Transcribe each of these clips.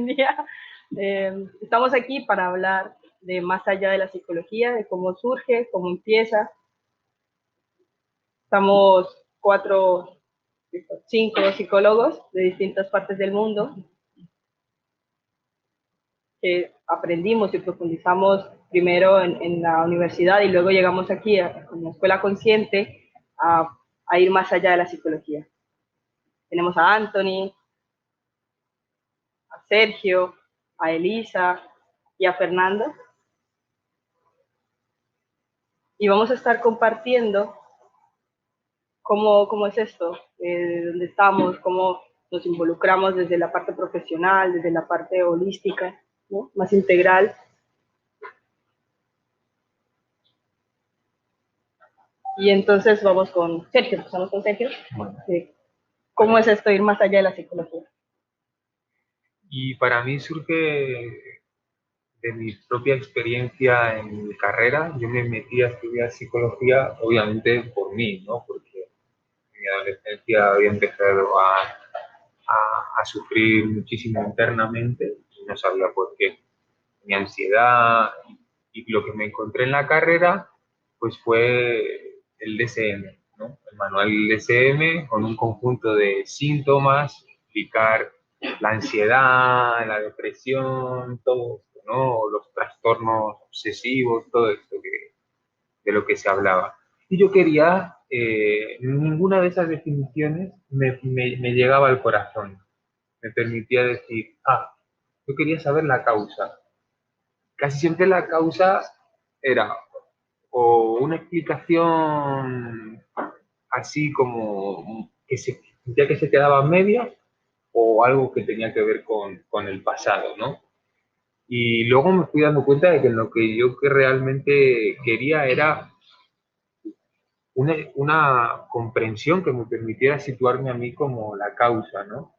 día. Estamos aquí para hablar de más allá de la psicología, de cómo surge, cómo empieza. Estamos cinco psicólogos de distintas partes del mundo que aprendimos y profundizamos primero en la universidad y luego llegamos aquí a una escuela consciente a ir más allá de la psicología. Tenemos a Anthony, a Sergio, a Elisa y a Fernando. Y vamos a estar compartiendo cómo es esto, dónde estamos, cómo nos involucramos desde la parte profesional, desde la parte holística, ¿no? Más integral. Y entonces vamos con Sergio, empezamos con Sergio. Bueno, ¿Cómo es esto ir más allá de la psicología? y para mí surge de mi propia experiencia en mi carrera. Yo me metí a estudiar psicología, obviamente por mí, ¿no? Porque en mi adolescencia había empezado a sufrir muchísimo internamente y no sabía por qué. Mi ansiedad y lo que me encontré en la carrera, pues fue el DSM, ¿no? El manual del DSM con un conjunto de síntomas, explicar la ansiedad, la depresión, todo esto, ¿no? Los trastornos obsesivos, todo esto de lo que se hablaba. Y yo quería, ninguna de esas definiciones me llegaba al corazón, me permitía decir, yo quería saber la causa. Casi siempre la causa era o una explicación así como que se sentía que se quedaba a media o algo que tenía que ver con el pasado, ¿no? Y luego me fui dando cuenta de que lo que yo que realmente quería era una comprensión que me permitiera situarme a mí como la causa, ¿no?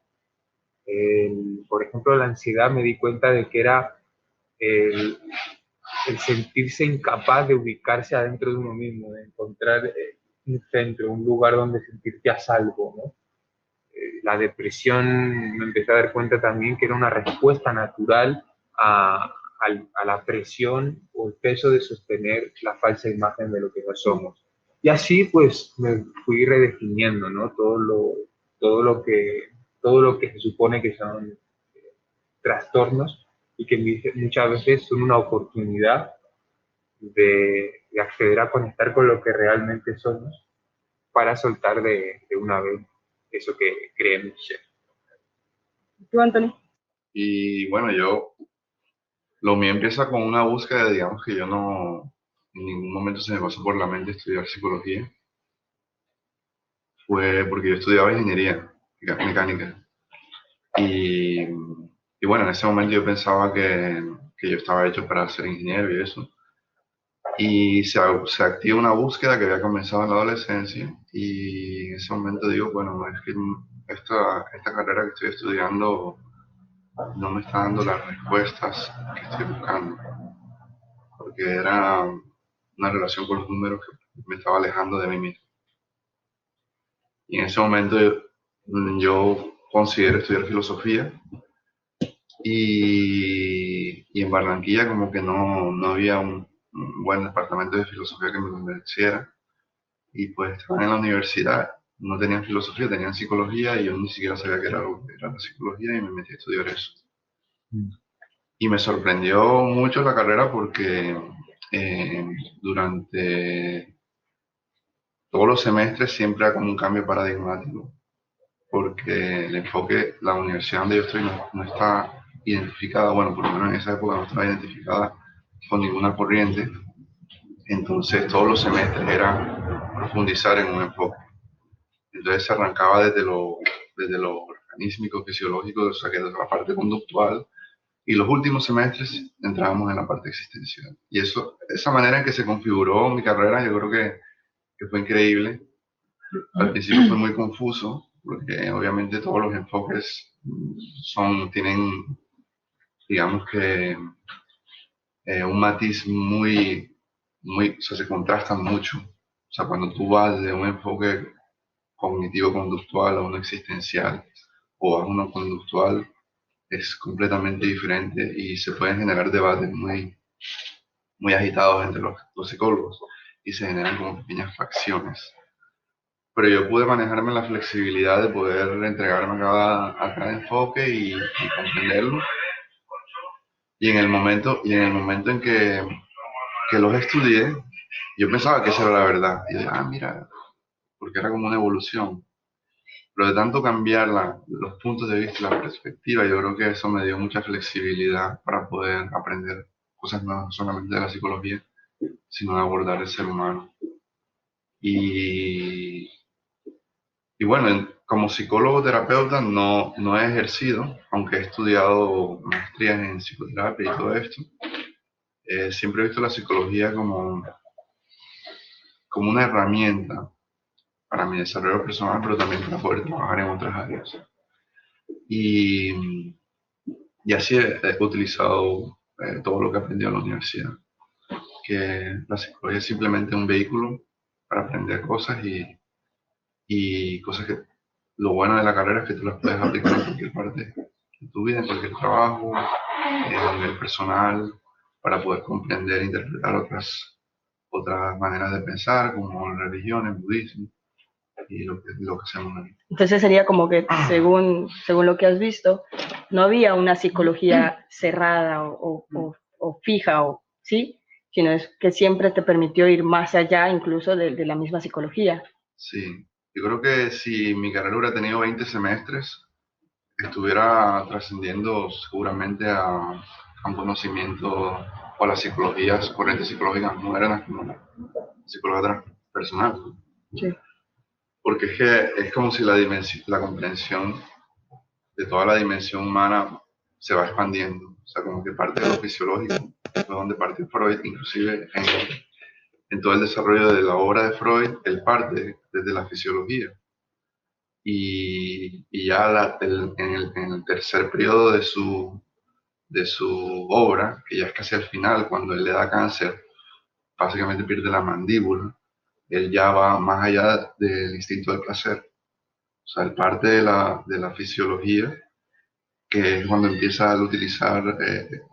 Por ejemplo, la ansiedad me di cuenta de que era el, el sentirse incapaz de ubicarse adentro de uno mismo, de encontrar un centro, un lugar donde sentirte a salvo, ¿no? La depresión me empecé a dar cuenta también que era una respuesta natural a la presión o el peso de sostener la falsa imagen de lo que no somos. Y así pues me fui redefiniendo, ¿no? Todo lo que, todo lo que se supone que son trastornos y que muchas veces son una oportunidad de acceder a conectar con lo que realmente somos para soltar de una vez eso que creemos ser. ¿Tú, Anthony? Y bueno, lo mío empieza con una búsqueda, digamos que yo no, en ningún momento se me pasó por la mente estudiar psicología. Fue porque yo estudiaba ingeniería mecánica. Y, y bueno, en ese momento yo pensaba que yo estaba hecho para ser ingeniero y eso. Y se activa una búsqueda que había comenzado en la adolescencia. Y en ese momento digo, bueno, es que esta carrera que estoy estudiando no me está dando las respuestas que estoy buscando, porque era una relación con los números que me estaba alejando de mí mismo. Y en ese momento yo considero estudiar filosofía y en Barranquilla como que no había un buen departamento de filosofía que me convenciera y pues estaba en la universidad, no tenían filosofía, tenían psicología y yo ni siquiera sabía qué era lo que era la psicología y me metí a estudiar eso. Y me sorprendió mucho la carrera porque eh, durante todos los semestres siempre hay como un cambio paradigmático, porque el enfoque, la universidad donde yo estoy no está identificada, bueno, por lo menos en esa época no estaba identificada con ninguna corriente, entonces todos los semestres era profundizar en un enfoque. Entonces se arrancaba desde lo organísmico, fisiológico, o sea, que desde la parte conductual, y los últimos semestres entrábamos en la parte existencial. Y esa manera en que se configuró mi carrera, yo creo que fue increíble. Al principio fue muy confuso, porque obviamente todos los enfoques tienen, digamos que, un matiz o sea, se contrastan mucho. O sea, cuando tú vas de un enfoque cognitivo-conductual a uno existencial o a uno conductual, es completamente diferente y se pueden generar debates muy agitados entre los psicólogos y se generan como pequeñas facciones. Pero yo pude manejarme la flexibilidad de poder entregarme a cada enfoque y comprenderlo. Y en el momento que los estudié, yo pensaba que esa era la verdad. Y yo dije, mira, porque era como una evolución. Pero de tanto cambiar los puntos de vista y la perspectiva, yo creo que eso me dio mucha flexibilidad para poder aprender cosas nuevas, no solamente de la psicología, sino de abordar el ser humano. Y, y bueno, como psicólogo terapeuta no he ejercido, aunque he estudiado maestrías en psicoterapia y todo esto. Siempre he visto la psicología como una herramienta para mi desarrollo personal, pero también para poder trabajar en otras áreas. Y, y así he utilizado todo lo que aprendí en la universidad, que la psicología es simplemente un vehículo para aprender cosas y cosas que lo bueno de la carrera es que tú las puedes aplicar en cualquier parte de tu vida, en cualquier trabajo, a nivel personal, para poder comprender e interpretar otras maneras de pensar, como la religión, el budismo y lo que hacemos aquí. Entonces sería como que, según lo que has visto, no había una psicología cerrada o fija, ¿sí? Sino es que siempre te permitió ir más allá incluso de la misma psicología. Sí, yo creo que si mi carrera hubiera tenido 20 semestres, estuviera trascendiendo seguramente a un conocimiento o a las psicologías, corrientes psicológicas modernas como la psicología transpersonal. Sí. Porque es que es como si la comprensión de toda la dimensión humana se va expandiendo. O sea, como que parte de lo fisiológico, fue donde partió Freud, inclusive en todo el desarrollo de la obra de Freud, él parte desde la fisiología. Y ya en el tercer periodo de su obra, que ya es casi al final, cuando él le da cáncer, básicamente pierde la mandíbula, él ya va más allá del instinto del placer. O sea, él parte de la fisiología, que es cuando empieza a utilizar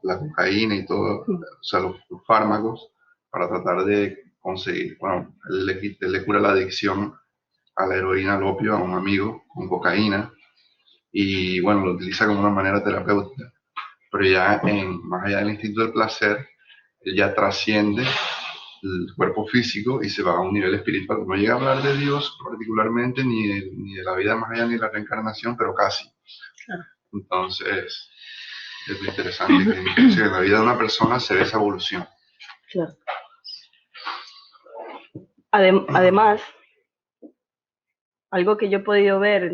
la cocaína y todo, o sea, los fármacos, para tratar de conseguir, bueno, él le cura la adicción a la heroína, al opio, a un amigo con cocaína, y bueno, lo utiliza como una manera terapéutica. Pero ya más allá del instinto del placer, él ya trasciende el cuerpo físico y se va a un nivel espiritual. No llega a hablar de Dios particularmente, ni de la vida más allá, ni de la reencarnación, pero casi. Entonces, es muy interesante que inclusive en la vida de una persona se ve esa evolución. Claro. Además, algo que yo he podido ver,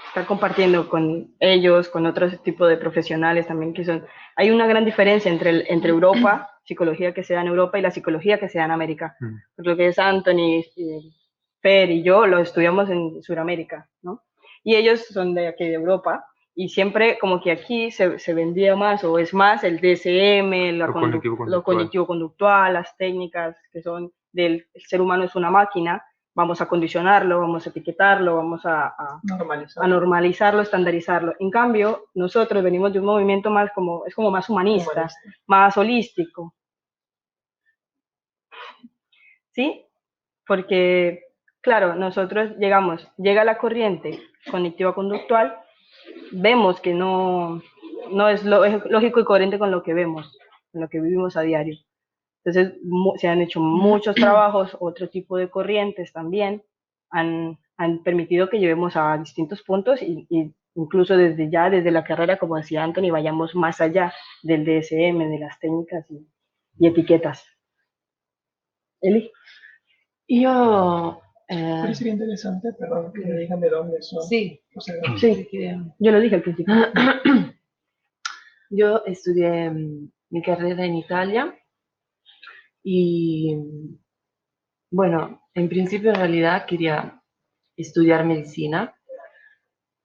estar compartiendo con ellos, con otros tipos de profesionales también, hay una gran diferencia entre Europa, psicología que se da en Europa, y la psicología que se da en América. Lo que es Anthony, Fer y yo lo estudiamos en Sudamérica, ¿no? Y ellos son de aquí de Europa, y siempre como que aquí se vendía más, o es más el DSM, lo cognitivo-conductual, las técnicas que son del ser humano es una máquina, vamos a condicionarlo, vamos a etiquetarlo, vamos a normalizarlo, estandarizarlo. En cambio, nosotros venimos de un movimiento más es como más humanista, más holístico. ¿Sí? Porque, claro, nosotros llega la corriente cognitiva conductual, vemos que no es lógico y coherente con lo que vemos, con lo que vivimos a diario. Entonces, se han hecho muchos trabajos, otro tipo de corrientes también han permitido que llevemos a distintos puntos y incluso desde la carrera, como decía Anthony, vayamos más allá del DSM, de las técnicas y etiquetas. Eli. Yo... Pero sería interesante, perdón, que me digan de dónde son. Sí, o sea, sí, yo lo dije al principio. Yo estudié mi carrera en Italia y, bueno, en principio en realidad quería estudiar medicina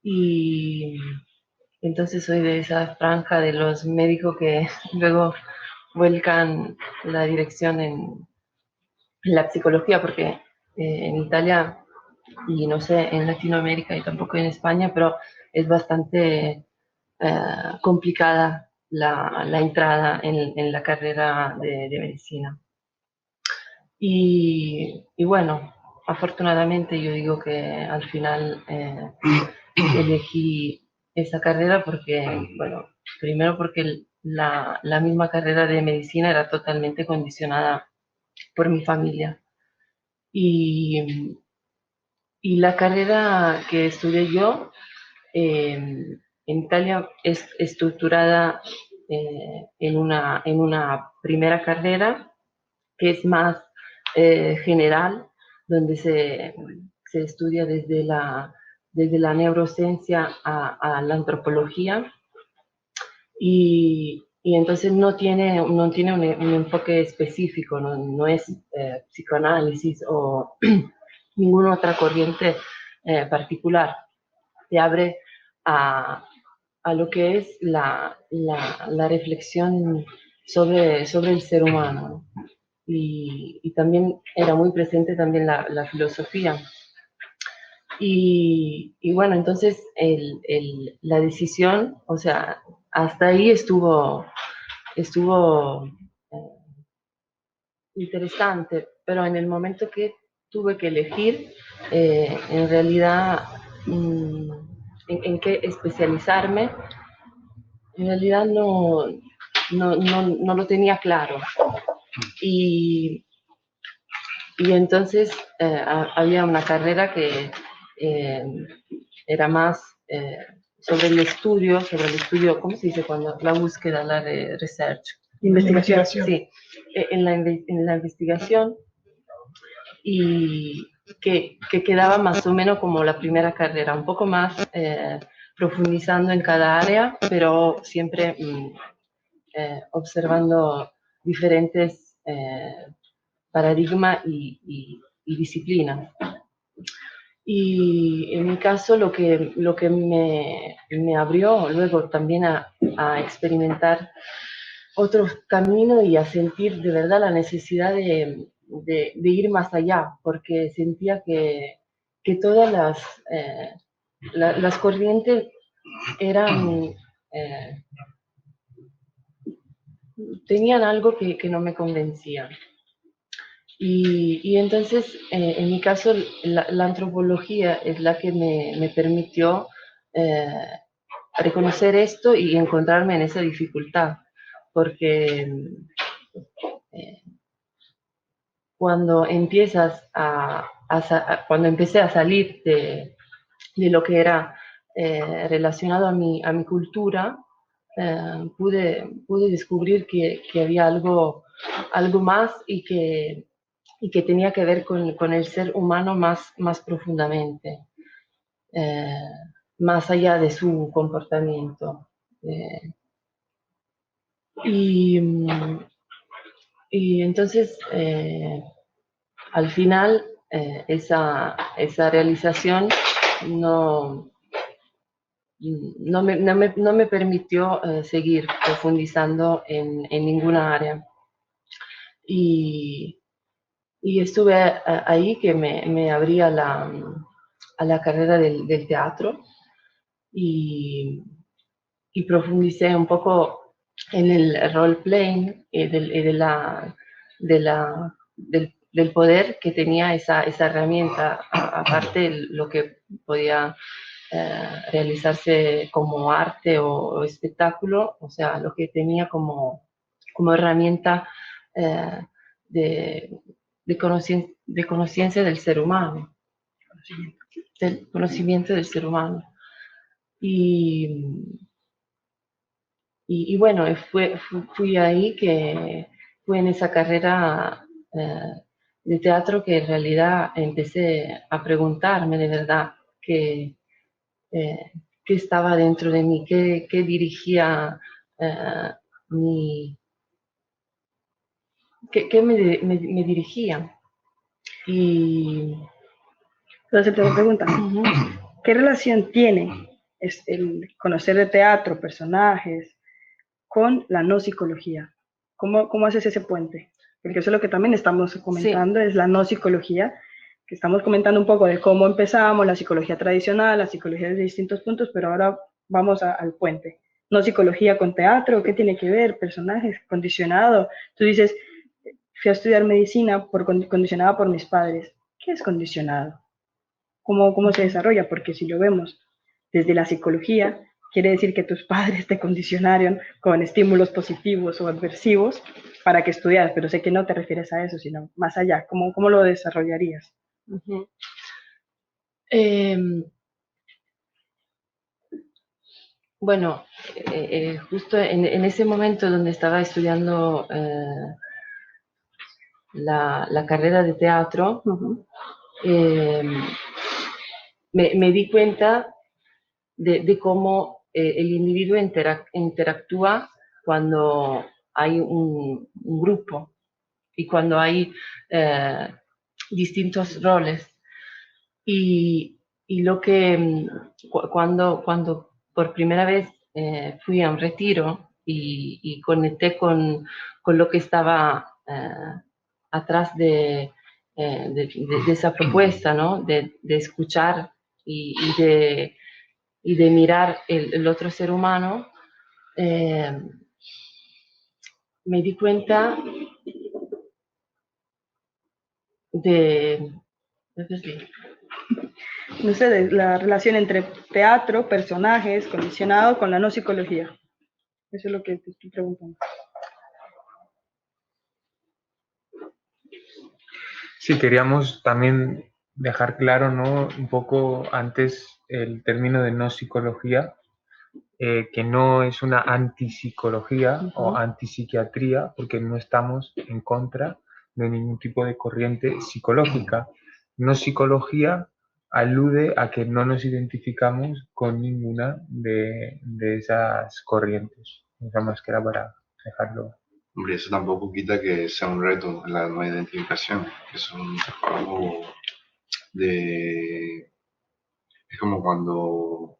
y entonces soy de esa franja de los médicos que luego vuelcan la dirección en la psicología, porque en Italia y no sé, en Latinoamérica y tampoco en España, pero es bastante complicada la entrada en la carrera de medicina. Y bueno, afortunadamente yo digo que al final elegí esa carrera porque, bueno, primero porque la misma carrera de medicina era totalmente condicionada por mi familia. Y la carrera que estudié yo en Italia es estructurada en una primera carrera que es más general, donde se estudia desde la neurociencia a la antropología, y entonces no tiene un enfoque específico, no es psicoanálisis o ninguna otra corriente particular. Te abre a lo que es la reflexión sobre el ser humano. Y también era muy presente también la filosofía. Y bueno, entonces la decisión, o sea, hasta ahí estuvo interesante, pero en el momento que tuve que elegir, en realidad, en qué especializarme, en realidad no lo tenía claro. Y entonces había una carrera que era más sobre el estudio, ¿cómo se dice cuando? La búsqueda, la research. Investigación. Sí, en la investigación, y que quedaba más o menos como la primera carrera, un poco más profundizando en cada área, pero siempre observando diferentes paradigmas y disciplinas. Y en mi caso lo que me abrió luego también a experimentar otros caminos y a sentir de verdad la necesidad de ir más allá, porque sentía que todas las corrientes eran tenían algo que no me convencía. Y entonces, en mi caso, la antropología es la que me permitió reconocer esto y encontrarme en esa dificultad, porque cuando cuando empecé a salir de lo que era relacionado a mi cultura, pude descubrir que había algo más y que tenía que ver con el ser humano más profundamente, más allá de su comportamiento. Y entonces, al final, esa realización no me permitió seguir profundizando en ninguna área. Y estuve ahí que me abrí a la carrera del teatro, y profundicé un poco en el role-playing y del poder que tenía esa herramienta, aparte lo que podía realizarse como arte o espectáculo, o sea, lo que tenía como herramienta de conciencia del ser humano, del conocimiento del ser humano. Y bueno, fui ahí que fue en esa carrera de teatro que en realidad empecé a preguntarme de verdad qué estaba dentro de mí, qué dirigía qué me dirigía. Y Entonces te pregunta, ¿qué relación tiene el conocer de teatro, personajes, con la no psicología? ¿Cómo haces ese puente? Porque eso es lo que también estamos comentando, sí. Es la no psicología, que estamos comentando un poco de cómo empezamos, la psicología tradicional, la psicología desde distintos puntos, pero ahora vamos al puente. no psicología con teatro, ¿qué tiene que ver? Personajes, condicionado. Tú dices, fui a estudiar medicina condicionada por mis padres. ¿Qué es condicionado? ¿Cómo se desarrolla? Porque si lo vemos desde la psicología, quiere decir que tus padres te condicionaron con estímulos positivos o adversivos para que estudiaras, pero sé que no te refieres a eso, sino más allá. ¿Cómo lo desarrollarías? Ujú. Bueno, justo en ese momento donde estaba estudiando la carrera de teatro, eh, me di cuenta de cómo el individuo interactúa cuando hay un grupo y cuando hay distintos roles. Y lo que cuando por primera vez fui a un retiro y conecté con lo que estaba atrás de esa propuesta, ¿no? De escuchar y, y de mirar el otro ser humano, me di cuenta de... No sé, de la relación entre teatro, personajes, condicionado con la no psicología. Eso es lo que te estoy preguntando. Sí, queríamos también dejar claro, ¿no? Un poco antes el término de no psicología, que no es una antipsicología o antipsiquiatría, porque no estamos en contra de ningún tipo de corriente psicológica. No psicología alude a que no nos identificamos con ninguna de esas corrientes. Nada más que era para dejarlo. Hombre, eso tampoco quita que sea un reto la no identificación, que es un trabajo de... Es como cuando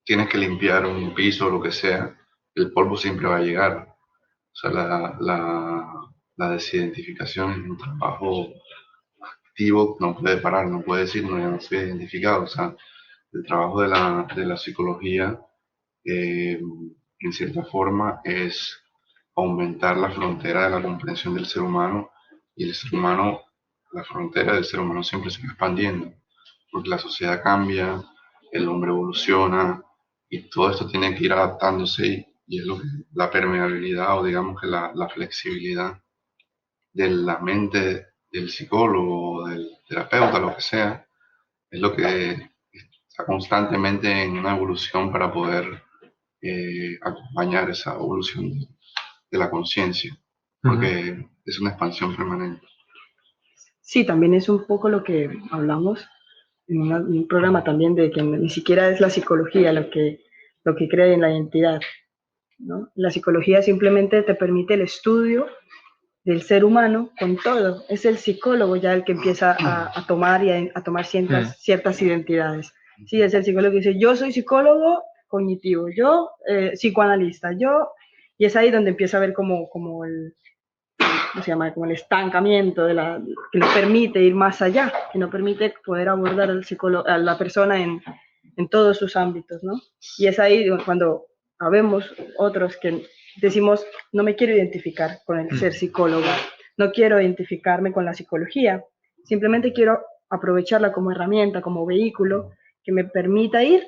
tienes que limpiar un piso o lo que sea, el polvo siempre va a llegar. O sea, la desidentificación es un trabajo activo, no puede parar, no puede decir, no, ya no estoy identificado. O sea, el trabajo de la psicología, en cierta forma, es aumentar la frontera de la comprensión del ser humano y el ser humano, la frontera del ser humano siempre se va expandiendo, porque la sociedad cambia, el hombre evoluciona y todo esto tiene que ir adaptándose y es lo que la permeabilidad o digamos que la flexibilidad de la mente del psicólogo, del terapeuta, lo que sea, es lo que está constantemente en una evolución para poder acompañar esa evolución de la conciencia, porque es una expansión permanente. Sí, también es un poco lo que hablamos en un programa también de que ni siquiera es la psicología lo que crea en la identidad, ¿no? La psicología simplemente te permite el estudio del ser humano con todo. Es el psicólogo ya el que empieza a tomar y a tomar ciertas identidades. Sí, es el psicólogo que dice, yo soy psicólogo cognitivo, yo psicoanalista, yo... Y es ahí donde empieza a ver como el, ¿cómo se llama? Como el estancamiento que no permite ir más allá, que no permite poder abordar a la persona en todos sus ámbitos, ¿no? Y es ahí cuando habemos otros que decimos, no me quiero identificar con el ser psicólogo, no quiero identificarme con la psicología, simplemente quiero aprovecharla como herramienta, como vehículo que me permita ir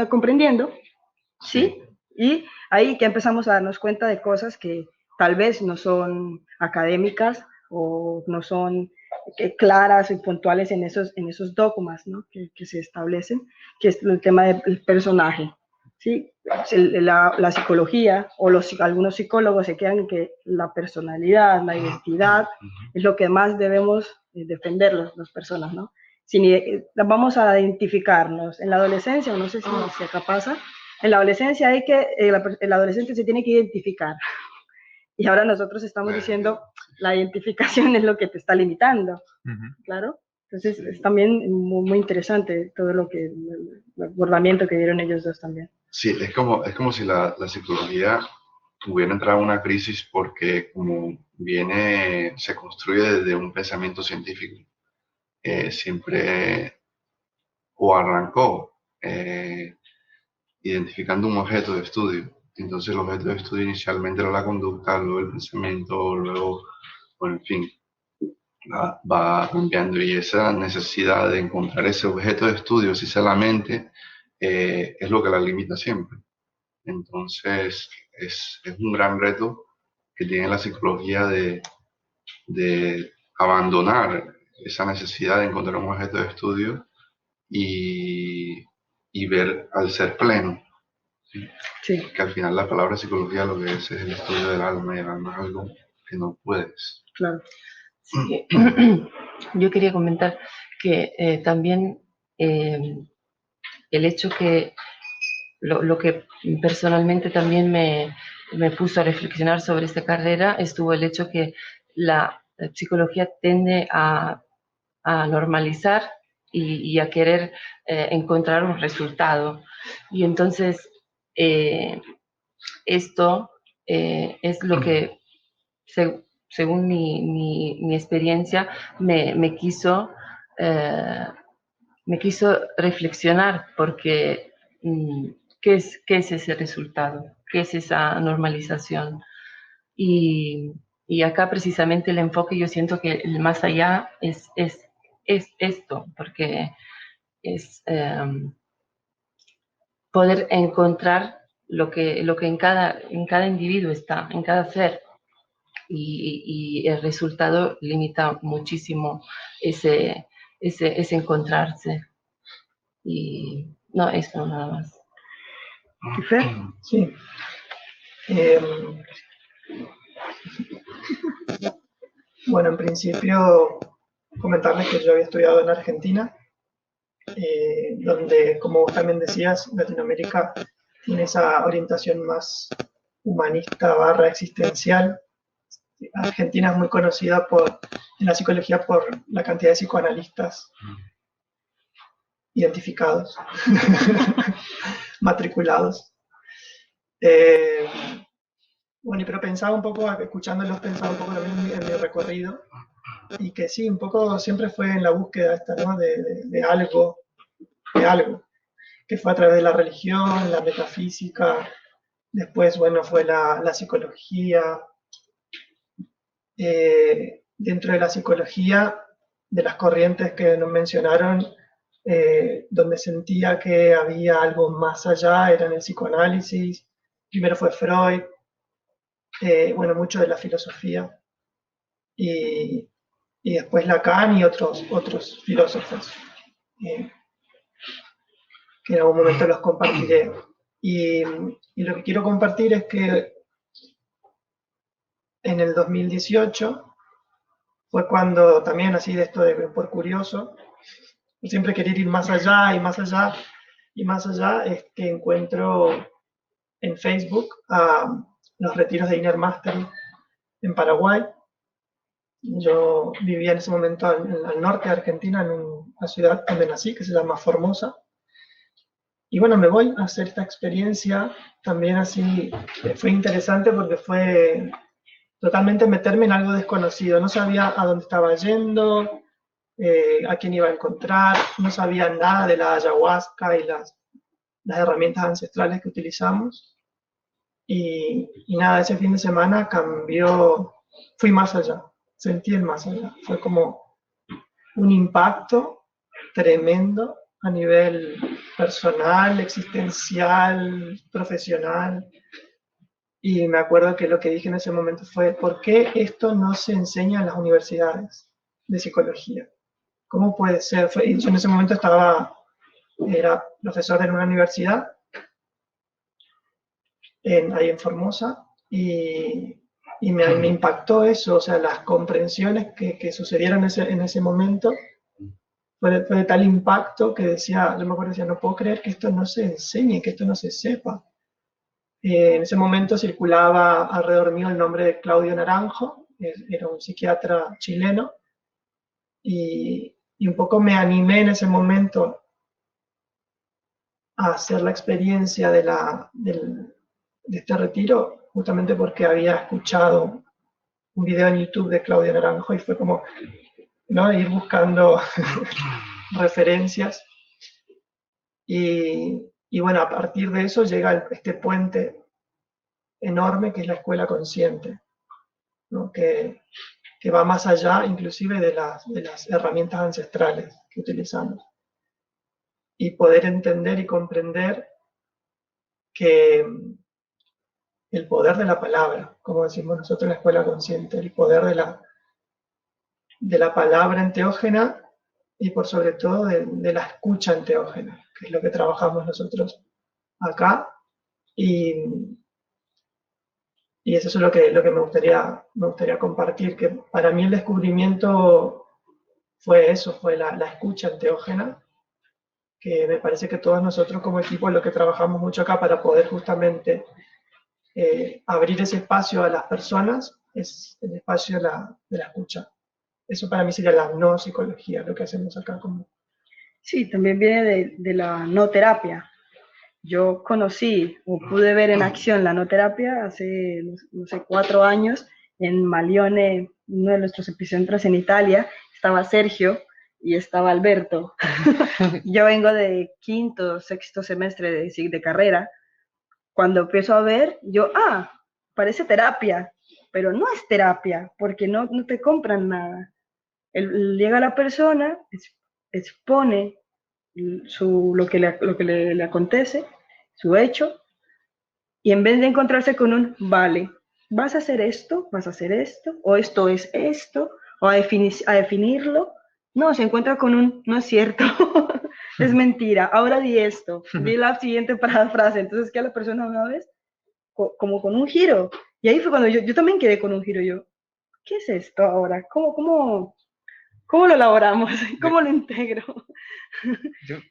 comprendiendo, ¿sí? Y ahí que empezamos a darnos cuenta de cosas que tal vez no son académicas o no son claras y puntuales en esos dogmas, ¿no? que se establecen, que es el tema del personaje. ¿Sí? La psicología o algunos psicólogos se quedan en que la personalidad, la identidad es lo que más debemos defender las personas, ¿no? Si vamos a identificarnos en la adolescencia, o no sé si acá pasa, en la adolescencia el adolescente se tiene que identificar. Y ahora nosotros estamos diciendo, la identificación es lo que te está limitando, claro. Entonces es también muy, muy interesante todo el abordamiento que dieron ellos dos también. Sí, es como si la psicología hubiera entrado en una crisis porque como se construye desde un pensamiento científico, siempre o arrancó identificando un objeto de estudio. Entonces el objeto de estudio inicialmente era la conducta, luego el pensamiento, luego, bueno, en fin, va cambiando, y esa necesidad de encontrar ese objeto de estudio, si sea la mente, es lo que la limita siempre. Entonces es un gran reto que tiene la psicología de abandonar esa necesidad de encontrar un objeto de estudio y ver al ser pleno. Sí. Que al final la palabra psicología lo que es el estudio del alma, y el alma es algo que no puedes. Claro. Sí. Yo quería comentar que también el hecho que lo que personalmente también me puso a reflexionar sobre esta carrera estuvo el hecho que la psicología tiende a normalizar y a querer encontrar un resultado. Y entonces esto es lo que, según mi experiencia, me quiso reflexionar, porque ¿qué es ese resultado? ¿Qué es esa normalización? Y acá precisamente el enfoque, yo siento que el más allá es esto, porque es poder encontrar lo que en cada individuo está, en cada ser, y el resultado limita muchísimo ese encontrarse. Y no, eso nada más. Sí. Bueno, en principio comentarles que yo había estudiado en Argentina, donde, como vos también decías, Latinoamérica tiene esa orientación más humanista / existencial. Argentina es muy conocida en la psicología por la cantidad de psicoanalistas identificados, matriculados. Bueno, pero pensaba un poco, escuchándolos, pensaba un poco también en mi recorrido, y que sí, un poco siempre fue en la búsqueda esta, ¿no? de algo, que fue a través de la religión, la metafísica, después, bueno, fue la psicología. Dentro de la psicología, de las corrientes que nos mencionaron, donde sentía que había algo más allá, era en el psicoanálisis. Primero fue Freud, bueno, mucho de la filosofía, y después Lacan y otros filósofos, que en algún momento los compartiré. Y lo que quiero compartir es que en el 2018 fue cuando también, así de esto de por curioso, siempre querer ir más allá y más allá y más allá, es que encuentro en Facebook a los retiros de Inner Mastery en Paraguay. Yo vivía en ese momento al norte de Argentina, en una ciudad donde nací, que se llama Formosa. Y bueno, me voy a hacer esta experiencia también así. Fue interesante porque fue totalmente meterme en algo desconocido. No sabía a dónde estaba yendo, a quién iba a encontrar, no sabía nada de la ayahuasca y las herramientas ancestrales que utilizamos. Y nada, ese fin de semana cambió, fui más allá, sentí el más allá. Fue como un impacto tremendo a nivel personal, existencial, profesional. Y me acuerdo que lo que dije en ese momento fue: ¿por qué esto no se enseña en las universidades de psicología? ¿Cómo puede ser? Yo en ese momento era profesor en una universidad ahí en Formosa, y me impactó eso, o sea, las comprensiones que sucedieron en ese momento. Fue de tal impacto que yo me acuerdo, decía, no puedo creer que esto no se enseñe, que esto no se sepa. En ese momento circulaba alrededor mío el nombre de Claudio Naranjo, era un psiquiatra chileno, y un poco me animé en ese momento a hacer la experiencia de este retiro, justamente porque había escuchado un video en YouTube de Claudio Naranjo, y fue como, ¿no?, ir buscando referencias. Y Y bueno, a partir de eso llega este puente enorme que es la escuela consciente, ¿no? Que va más allá inclusive de las herramientas ancestrales que utilizamos. Y poder entender y comprender que el poder de la palabra, como decimos nosotros en la escuela consciente, el poder de la palabra enteógena y por sobre todo de la escucha enteógena, que es lo que trabajamos nosotros acá. Y eso es lo que me gustaría compartir, que para mí el descubrimiento fue eso, fue la escucha enteógena, que me parece que todos nosotros como equipo lo que trabajamos mucho acá para poder justamente abrir ese espacio a las personas es el espacio de la escucha. Eso para mí sería la no psicología, lo que hacemos acá. Sí, también viene de la no terapia. Yo conocí o pude ver en acción la no terapia hace, no sé, 4 años en Malione, uno de nuestros epicentros en Italia. Estaba Sergio y estaba Alberto. Yo vengo de 5º, 6º semestre de carrera. Cuando empiezo a ver, parece terapia, pero no es terapia, porque no te compran nada. Llega la persona, expone lo que le acontece, su hecho, y en vez de encontrarse con un, vale, vas a hacer esto, o esto es esto, o a definirlo, no, se encuentra con un, no es cierto, es mentira, ahora di esto, di la siguiente frase, entonces que a la persona una vez, como con un giro, y ahí fue cuando yo también quedé con un giro, ¿qué es esto ahora? ¿Cómo lo elaboramos? ¿Cómo lo integro?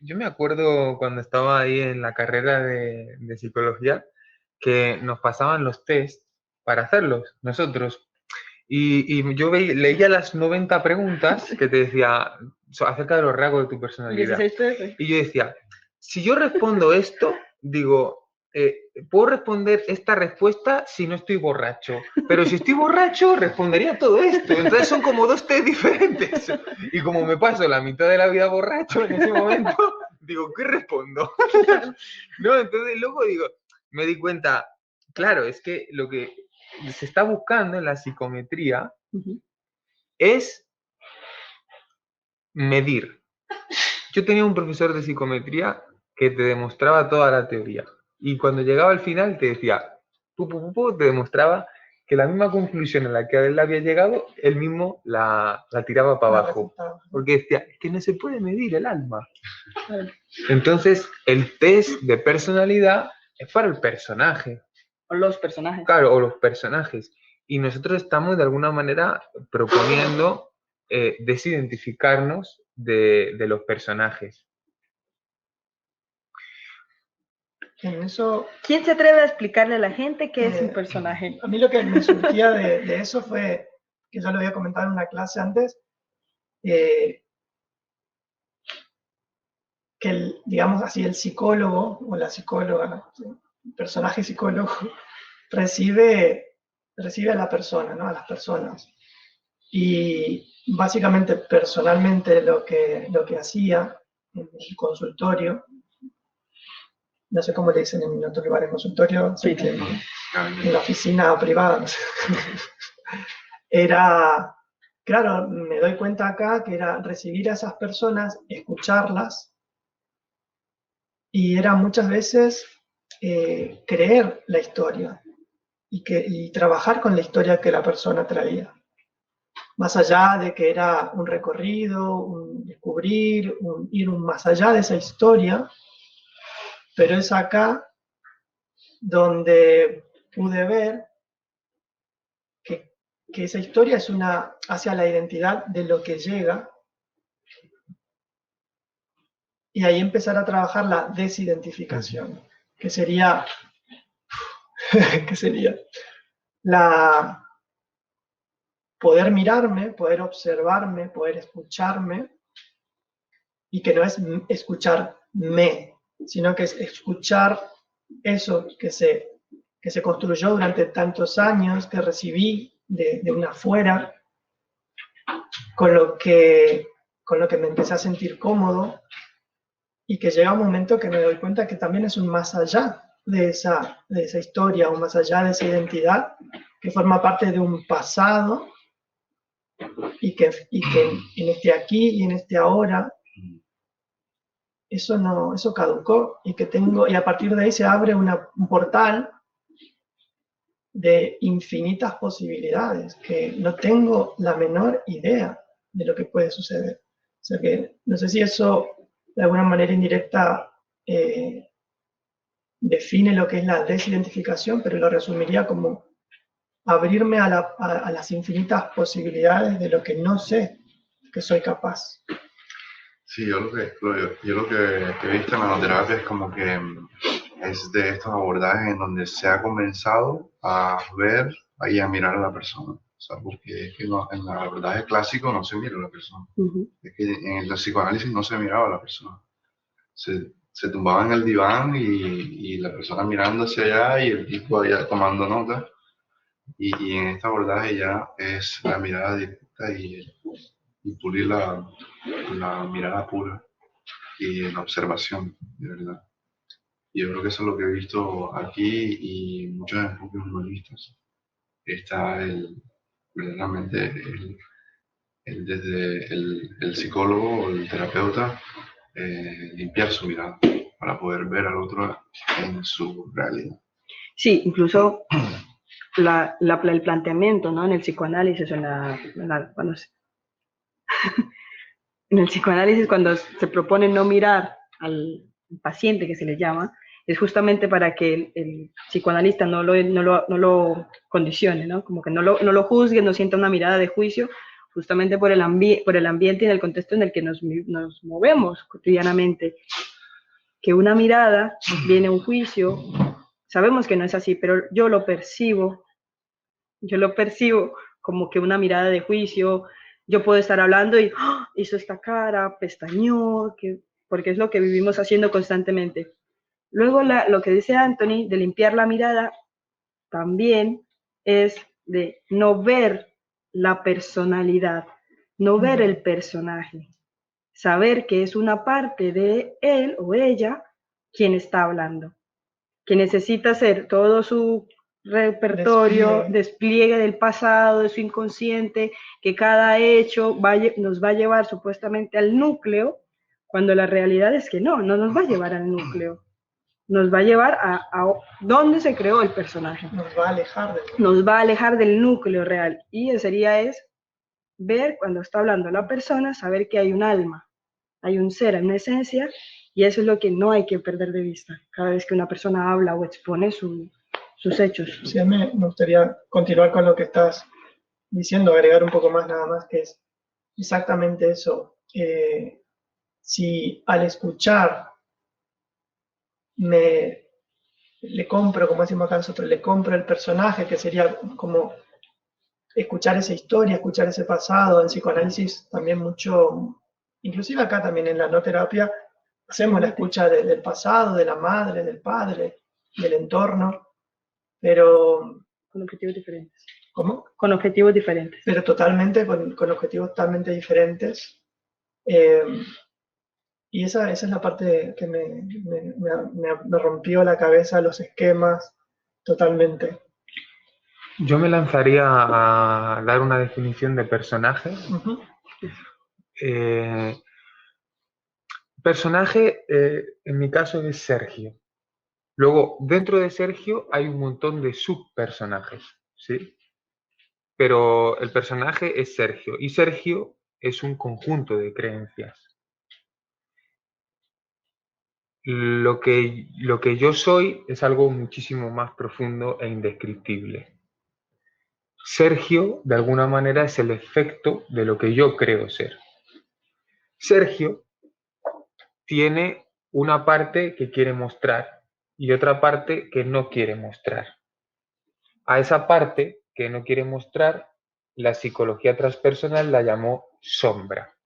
Yo me acuerdo cuando estaba ahí en la carrera de psicología que nos pasaban los test para hacerlos nosotros. Y yo leía las 90 preguntas que te decía acerca de los rasgos de tu personalidad. 16 Y yo decía, si yo respondo esto, digo, puedo responder esta respuesta si no estoy borracho. Pero si estoy borracho, respondería todo esto. Entonces son como 2 test diferentes. Y como me paso la mitad de la vida borracho en ese momento, digo, ¿qué respondo? No, entonces luego digo, me di cuenta, claro, es que lo que se está buscando en la psicometría es medir. Yo tenía un profesor de psicometría que te demostraba toda la teoría. Y cuando llegaba al final te decía, te demostraba que la misma conclusión a la que él había llegado, él mismo la tiraba para abajo. Porque decía, es que no se puede medir el alma. Entonces, el test de personalidad es para el personaje. O los personajes. Claro, o los personajes. Y nosotros estamos de alguna manera proponiendo desidentificarnos de los personajes. En eso, ¿Quién se atreve a explicarle a la gente qué es un personaje? a mí lo que me surgía de eso fue, que ya lo había comentado en una clase antes, que digamos así, el psicólogo o la psicóloga, el personaje psicólogo, recibe a la persona, ¿no? A las personas. Y básicamente, personalmente, lo que hacía en el consultorio, no sé cómo le dicen en otros lugares, consultorio, sí, en la oficina privada, era, claro, me doy cuenta acá que era recibir a esas personas, escucharlas, y era muchas veces creer la historia y trabajar con la historia que la persona traía. Más allá de que era un recorrido, un descubrir, ir más allá de esa historia, pero es acá donde pude ver que esa historia es hacia la identidad de lo que llega, y ahí empezar a trabajar la desidentificación, que sería poder mirarme, poder observarme, poder escucharme, y que no es escucharme, sino que es escuchar eso que se construyó durante tantos años, que recibí de una afuera, con lo que me empecé a sentir cómodo, y que llega un momento que me doy cuenta que también es un más allá de esa historia, o más allá de esa identidad, que forma parte de un pasado y que en este aquí y en este ahora, eso caducó y a partir de ahí se abre un portal de infinitas posibilidades, que no tengo la menor idea de lo que puede suceder. O sea que no sé si eso de alguna manera indirecta define lo que es la desidentificación, pero lo resumiría como abrirme a las infinitas posibilidades de lo que no sé que soy capaz. Sí, yo lo que he visto en la terapia es como que es de estos abordajes en donde se ha comenzado a ver y a mirar a la persona. O sea, porque es que en el abordaje clásico no se mira a la persona. Es que en el psicoanálisis no se miraba a la persona. Se tumbaba en el diván y la persona mirando hacia allá y el tipo allá tomando nota. Y en este abordaje ya es la mirada directa y pulir la mirada pura y la observación, de verdad. Y yo creo que eso es lo que he visto aquí y muchos enfoques humanistas. Está verdaderamente desde el psicólogo o el terapeuta limpiar su mirada para poder ver al otro en su realidad. Sí, incluso el planteamiento, ¿no? En el psicoanálisis, en el psicoanálisis, cuando se propone no mirar al paciente, que se le llama, es justamente para que el psicoanalista no lo condicione, ¿no? Como que no lo juzgue, no sienta una mirada de juicio, justamente por el ambiente y en el contexto en el que nos movemos cotidianamente. Que una mirada viene un juicio, sabemos que no es así, pero yo lo percibo como que una mirada de juicio. Yo puedo estar hablando y hizo esta cara, pestañó, porque es lo que vivimos haciendo constantemente. Luego lo que dice Anthony de limpiar la mirada también es de no ver la personalidad, no ver el personaje, saber que es una parte de él o ella quien está hablando, que necesita hacer todo su repertorio, despliegue del pasado, de su inconsciente, que cada hecho nos va a llevar supuestamente al núcleo, cuando la realidad es que no nos va a llevar al núcleo, nos va a llevar a dónde se creó el personaje. Nos va a alejar del núcleo real, y sería ver cuando está hablando la persona, saber que hay un alma, hay un ser, hay una esencia, y eso es lo que no hay que perder de vista cada vez que una persona habla o expone sus hechos. Sí, a mí me gustaría continuar con lo que estás diciendo, agregar un poco más nada más, que es exactamente eso. Si al escuchar le compro, como decimos acá nosotros, le compro el personaje, que sería como escuchar esa historia, escuchar ese pasado, en psicoanálisis también mucho, inclusive acá también en la no terapia, hacemos la escucha del pasado, de la madre, del padre, del entorno, pero... Con objetivos diferentes. ¿Cómo? Con objetivos diferentes. Pero totalmente, con objetivos totalmente diferentes. Y esa es la parte que me rompió la cabeza, los esquemas, totalmente. Yo me lanzaría a dar una definición de personaje. Personaje, en mi caso, es Sergio. Luego, dentro de Sergio hay un montón de subpersonajes, ¿sí? Pero el personaje es Sergio, y Sergio es un conjunto de creencias. Lo que yo soy es algo muchísimo más profundo e indescriptible. Sergio, de alguna manera, es el efecto de lo que yo creo ser. Sergio tiene una parte que quiere mostrar y otra parte que no quiere mostrar. A esa parte que no quiere mostrar, la psicología transpersonal la llamó sombra.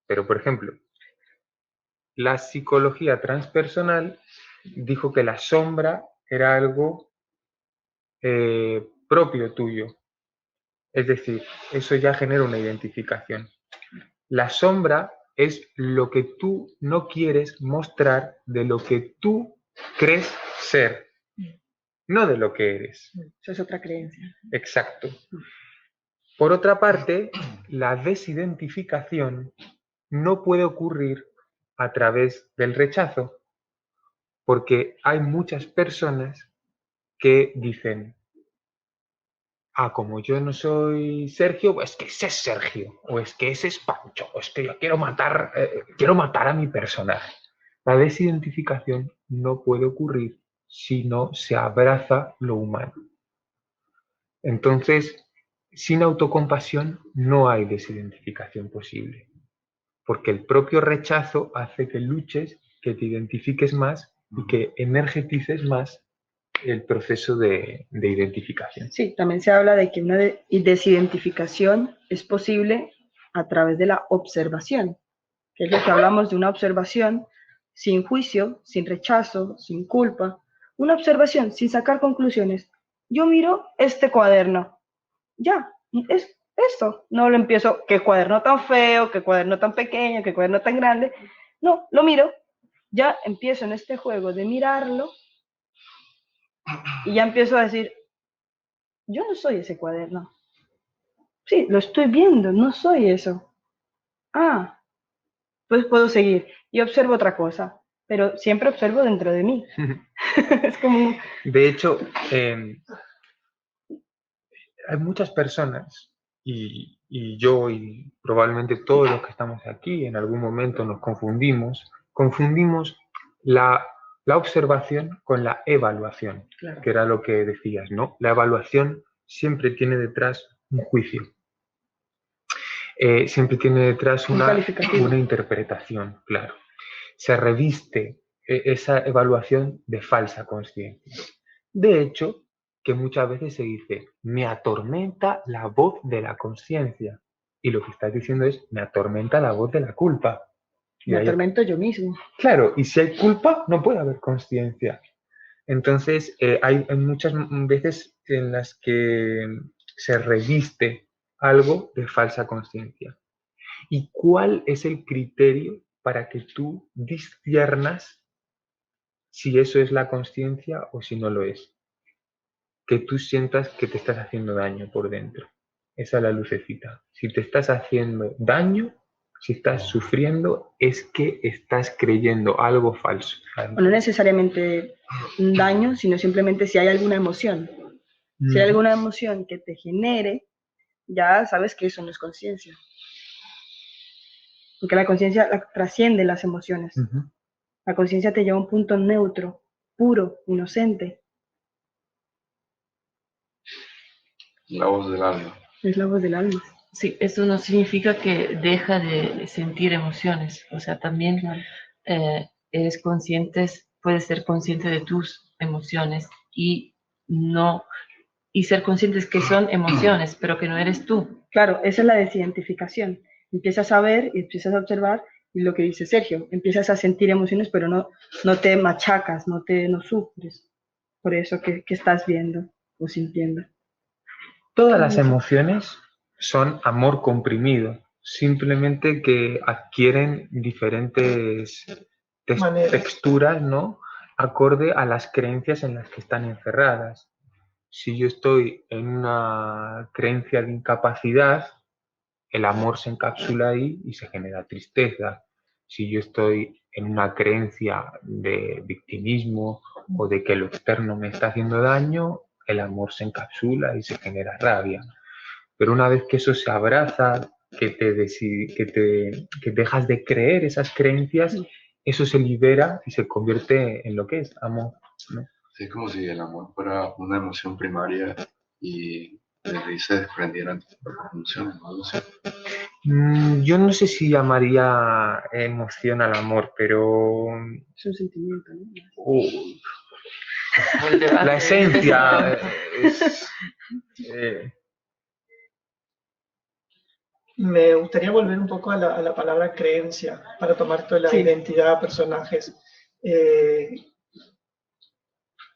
Pero, por ejemplo, la psicología transpersonal dijo que la sombra era algo propio tuyo. Es decir, eso ya genera una identificación. La sombra es lo que tú no quieres mostrar de lo que tú crees ser, no de lo que eres. Eso es otra creencia. Exacto. Por otra parte, la desidentificación no puede ocurrir a través del rechazo, porque hay muchas personas que dicen, como yo no soy Sergio, pues es que ese es Sergio, o es que ese es Pancho, o es que yo quiero matar a mi personaje. La desidentificación no puede ocurrir si no se abraza lo humano. Entonces, sin autocompasión no hay desidentificación posible, porque el propio rechazo hace que luches, que te identifiques más y que energetices más el proceso de identificación. Sí, también se habla de que una desidentificación es posible a través de la observación, que es lo que hablamos de una observación sin juicio, sin rechazo, sin culpa, una observación sin sacar conclusiones. Yo miro este cuaderno, ya, es esto, no lo empiezo, qué cuaderno tan feo, qué cuaderno tan pequeño, qué cuaderno tan grande, no, lo miro, ya empiezo en este juego de mirarlo y ya empiezo a decir, yo no soy ese cuaderno. Sí, lo estoy viendo, no soy eso. Pues puedo seguir y observo otra cosa, pero siempre observo dentro de mí. Es como... De hecho, hay muchas personas, y yo y probablemente todos los que estamos aquí en algún momento nos confundimos la observación con la evaluación, Claro. que era lo que decías, ¿no? La evaluación siempre tiene detrás un juicio, siempre tiene detrás una interpretación, claro. Se reviste esa evaluación de falsa conciencia. De hecho, que muchas veces se dice, me atormenta la voz de la conciencia. Y lo que estás diciendo es, me atormenta la voz de la culpa. Me atormento yo mismo. Claro, y si hay culpa, no puede haber conciencia. Entonces, hay muchas veces en las que se reviste algo de falsa conciencia. ¿Y cuál es el criterio para que tú disciernas si eso es la conciencia o si no lo es? Que tú sientas que te estás haciendo daño por dentro. Esa es la lucecita. Si te estás haciendo daño, si estás sufriendo, es que estás creyendo algo falso. O no necesariamente daño, sino simplemente si hay alguna emoción. Si hay alguna emoción que te genere, ya sabes que eso no es conciencia. Porque la conciencia trasciende las emociones. La conciencia te lleva a un punto neutro, puro, inocente. La voz del alma. Es la voz del alma. Sí, eso no significa que deja de sentir emociones. O sea, también eres consciente, puedes ser consciente de tus emociones y ser conscientes que son emociones, pero que no eres tú. Claro, esa es la desidentificación. Empiezas a ver y empiezas a observar, y lo que dice Sergio, empiezas a sentir emociones, pero no te machacas, no sufres por eso que estás viendo o sintiendo. Todas las emociones son amor comprimido, simplemente que adquieren diferentes texturas, ¿no? Acorde a las creencias en las que están encerradas. Si yo estoy en una creencia de incapacidad, el amor se encapsula ahí y se genera tristeza. Si yo estoy en una creencia de victimismo o de que lo externo me está haciendo daño, el amor se encapsula y se genera rabia. Pero una vez que eso se abraza, que dejas de creer esas creencias, eso se libera y se convierte en lo que es amor, ¿no? Sí, es como si el amor fuera una emoción primaria y de ahí se desprendieran las emociones, ¿no? Yo no sé si llamaría emoción al amor, pero... Es un sentimiento, ¿no? La esencia es... Me gustaría volver un poco a la palabra creencia, para tomar toda la identidad, personajes.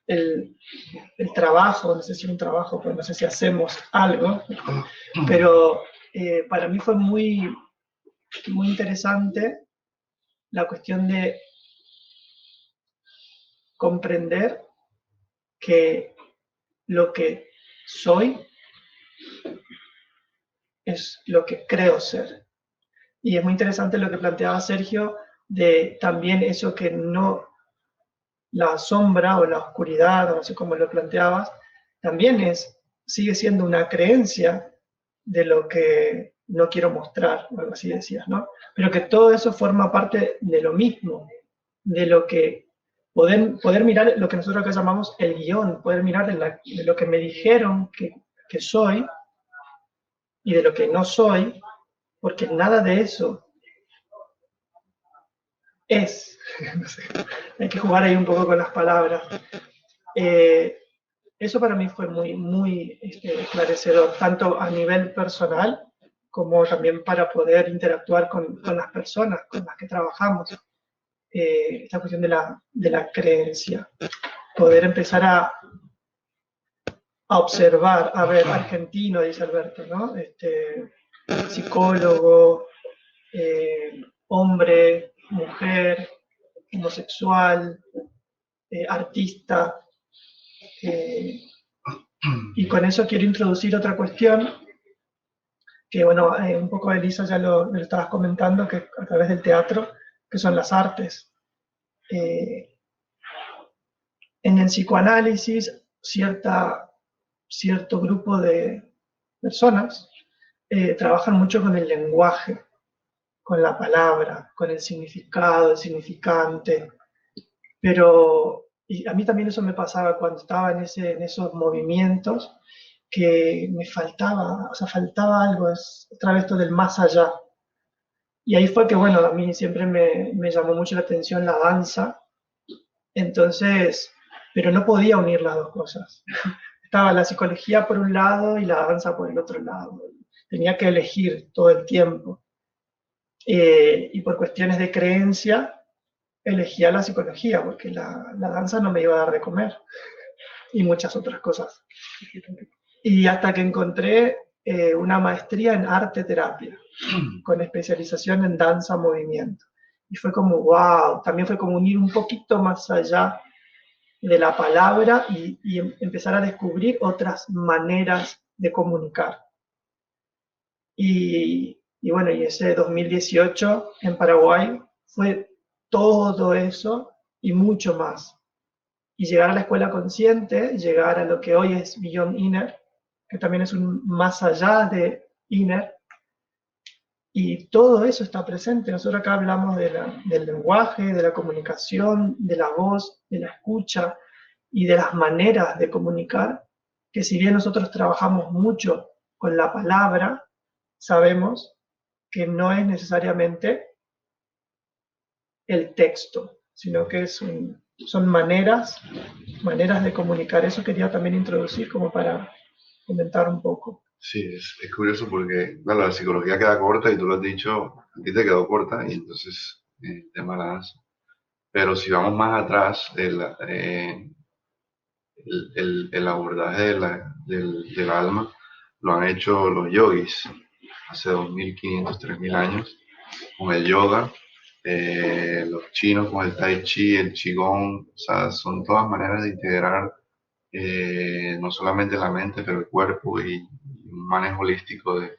El trabajo, no sé si un trabajo, pues no sé si hacemos algo, pero para mí fue muy muy interesante la cuestión de comprender que lo que soy es lo que creo ser. Y es muy interesante lo que planteaba Sergio de también eso que no, la sombra o la oscuridad, o no sé cómo lo planteabas, también sigue siendo una creencia de lo que no quiero mostrar, o algo así decías, ¿no? Pero que todo eso forma parte de lo mismo, de lo que poder mirar lo que nosotros acá llamamos el guión, poder mirar de lo que me dijeron que soy y de lo que no soy, porque nada de eso es. No sé, hay que jugar ahí un poco con las palabras. Eso para mí fue muy esclarecedor, tanto a nivel personal como también para poder interactuar con las personas con las que trabajamos. Esta cuestión de la creencia, poder empezar a observar, a ver, argentino, dice Alberto, ¿no? Psicólogo, hombre, mujer, homosexual, artista, y con eso quiero introducir otra cuestión, que bueno, un poco Elisa ya lo estabas comentando, que a través del teatro, que son las artes. En el psicoanálisis, cierto grupo de personas trabajan mucho con el lenguaje, con la palabra, con el significado, el significante, pero y a mí también eso me pasaba cuando estaba en esos movimientos, que me faltaba, o sea, faltaba algo, es otra vez esto del más allá. Y ahí fue que, bueno, a mí siempre me llamó mucho la atención la danza, entonces, pero no podía unir las dos cosas. Estaba la psicología por un lado y la danza por el otro lado. Tenía que elegir todo el tiempo. Y por cuestiones de creencia, elegía la psicología, porque la danza no me iba a dar de comer. Y muchas otras cosas. Y hasta que encontré una maestría en arte terapia, con especialización en danza movimiento. Y fue como, wow, también fue como unir un poquito más allá de la palabra y empezar a descubrir otras maneras de comunicar. Y bueno, y ese 2018 en Paraguay fue todo eso y mucho más. Y llegar a la escuela consciente, llegar a lo que hoy es Beyond Inner, que también es un más allá de Inner, y todo eso está presente. Nosotros acá hablamos del lenguaje, de la comunicación, de la voz, de la escucha y de las maneras de comunicar, que si bien nosotros trabajamos mucho con la palabra, sabemos que no es necesariamente el texto, sino que son maneras de comunicar. Eso quería también introducir como para comentar un poco. Sí, es curioso porque, claro, la psicología queda corta y tú lo has dicho, a ti te quedó corta y entonces el tema de la danza. Pero si vamos más atrás, el abordaje del alma lo han hecho los yogis hace 2500, 3000 años con el yoga, los chinos con el tai chi, el qigong, o sea, son todas maneras de integrar no solamente la mente, pero el cuerpo y un manejo holístico de,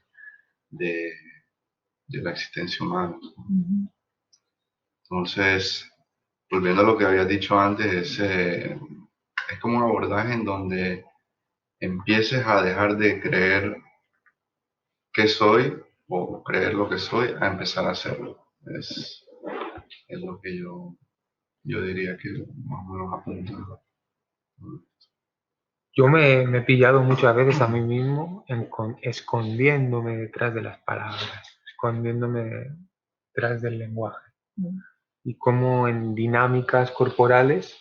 de la existencia humana. Entonces, volviendo a lo que habías dicho antes, es como un abordaje en donde empieces a dejar de creer que soy o creer lo que soy a empezar a hacerlo. Es lo que yo diría que más o menos apunta. Yo me he pillado muchas veces a mí mismo escondiéndome detrás de las palabras, escondiéndome detrás del lenguaje. Y como en dinámicas corporales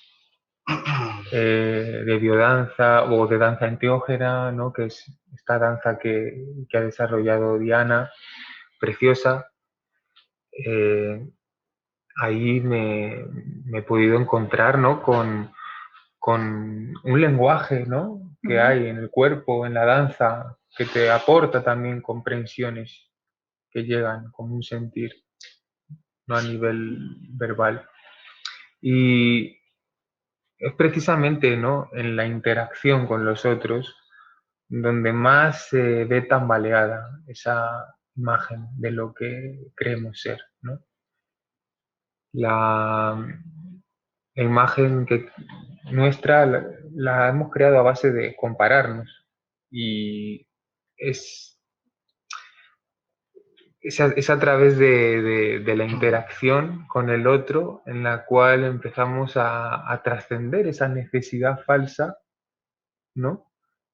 de biodanza o de danza enteógena, ¿no? Que es esta danza que ha desarrollado Diana, preciosa, ahí me he podido encontrar, ¿no? con un lenguaje, ¿no? Que hay en el cuerpo, en la danza, que te aporta también comprensiones que llegan como un sentir, no a nivel verbal. Y es precisamente, ¿no?, en la interacción con los otros donde más se ve tambaleada esa imagen de lo que creemos ser, ¿no? La, la imagen que nuestra la hemos creado a base de compararnos y es, es a través de la interacción con el otro en la cual empezamos a trascender esa necesidad falsa, ¿no?,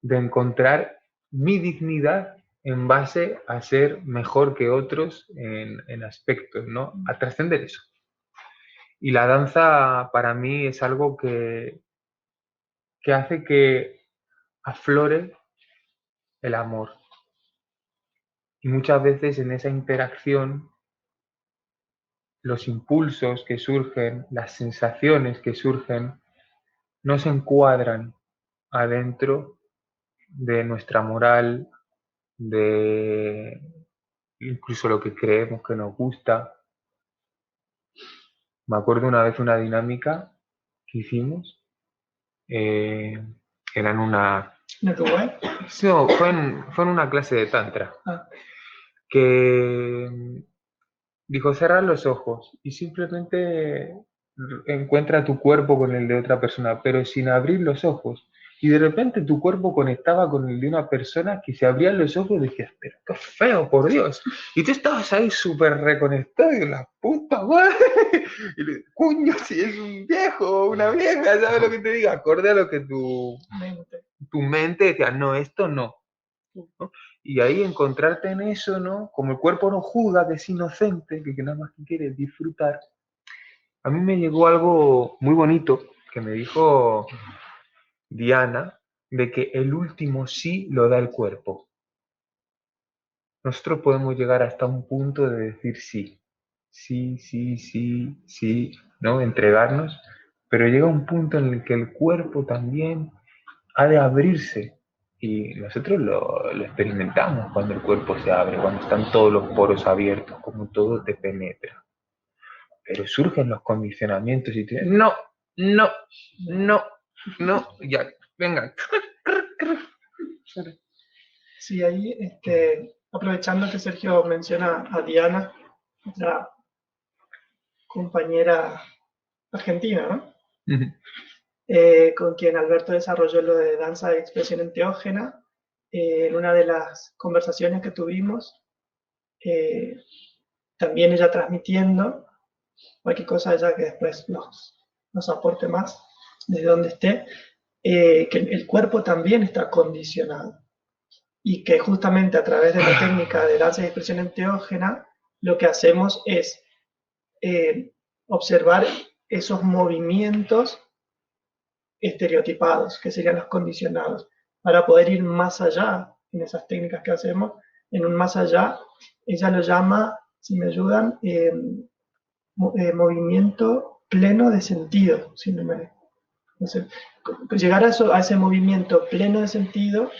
de encontrar mi dignidad en base a ser mejor que otros en aspectos, ¿no? A trascender eso. Y la danza para mí es algo que hace que aflore el amor. Y muchas veces en esa interacción, los impulsos que surgen, las sensaciones que surgen, no se encuadran adentro de nuestra moral, de incluso lo que creemos que nos gusta. Me acuerdo una vez una dinámica que hicimos, era en una... ¿En Uruguay? No, fue en una clase de tantra, Ah, que dijo cerrar los ojos y simplemente encuentra tu cuerpo con el de otra persona, pero sin abrir los ojos. Y de repente tu cuerpo conectaba con el de una persona que se abrían los ojos y decías, pero qué feo, por Dios. Y tú estabas ahí súper reconectado y la puta madre. Y le cuño, si es un viejo o una vieja, ¿sabes lo que te digo? Acorde a lo que mente. tu mente decía, no, esto no. ¿No? Y ahí encontrarte en eso, ¿no? Como el cuerpo no juzga, que es inocente, que nada más que quiere disfrutar. A mí me llegó algo muy bonito que me dijo Diana, de que el último sí lo da el cuerpo. Nosotros podemos llegar hasta un punto de decir sí, sí, sí, sí, sí, ¿no? Entregarnos, pero llega un punto en el que el cuerpo también ha de abrirse. Y nosotros lo experimentamos cuando el cuerpo se abre, cuando están todos los poros abiertos, como todo te penetra. Pero surgen los condicionamientos y te dicen, no, no, no, no, ya, venga. Sí, ahí, aprovechando que Sergio menciona a Diana, otra compañera argentina, ¿no? Con quien Alberto desarrolló lo de danza de expresión enteógena. En una de las conversaciones que tuvimos, también ella transmitiendo, cualquier cosa ella que después nos aporte más desde donde esté, que el cuerpo también está condicionado y que justamente a través de la técnica de danza de expresión enteógena lo que hacemos es observar esos movimientos estereotipados, que serían los condicionados, para poder ir más allá en esas técnicas que hacemos, en un más allá, ella lo llama, si me ayudan, movimiento pleno de sentido, si no me... No sé, llegar a ese movimiento pleno de sentido,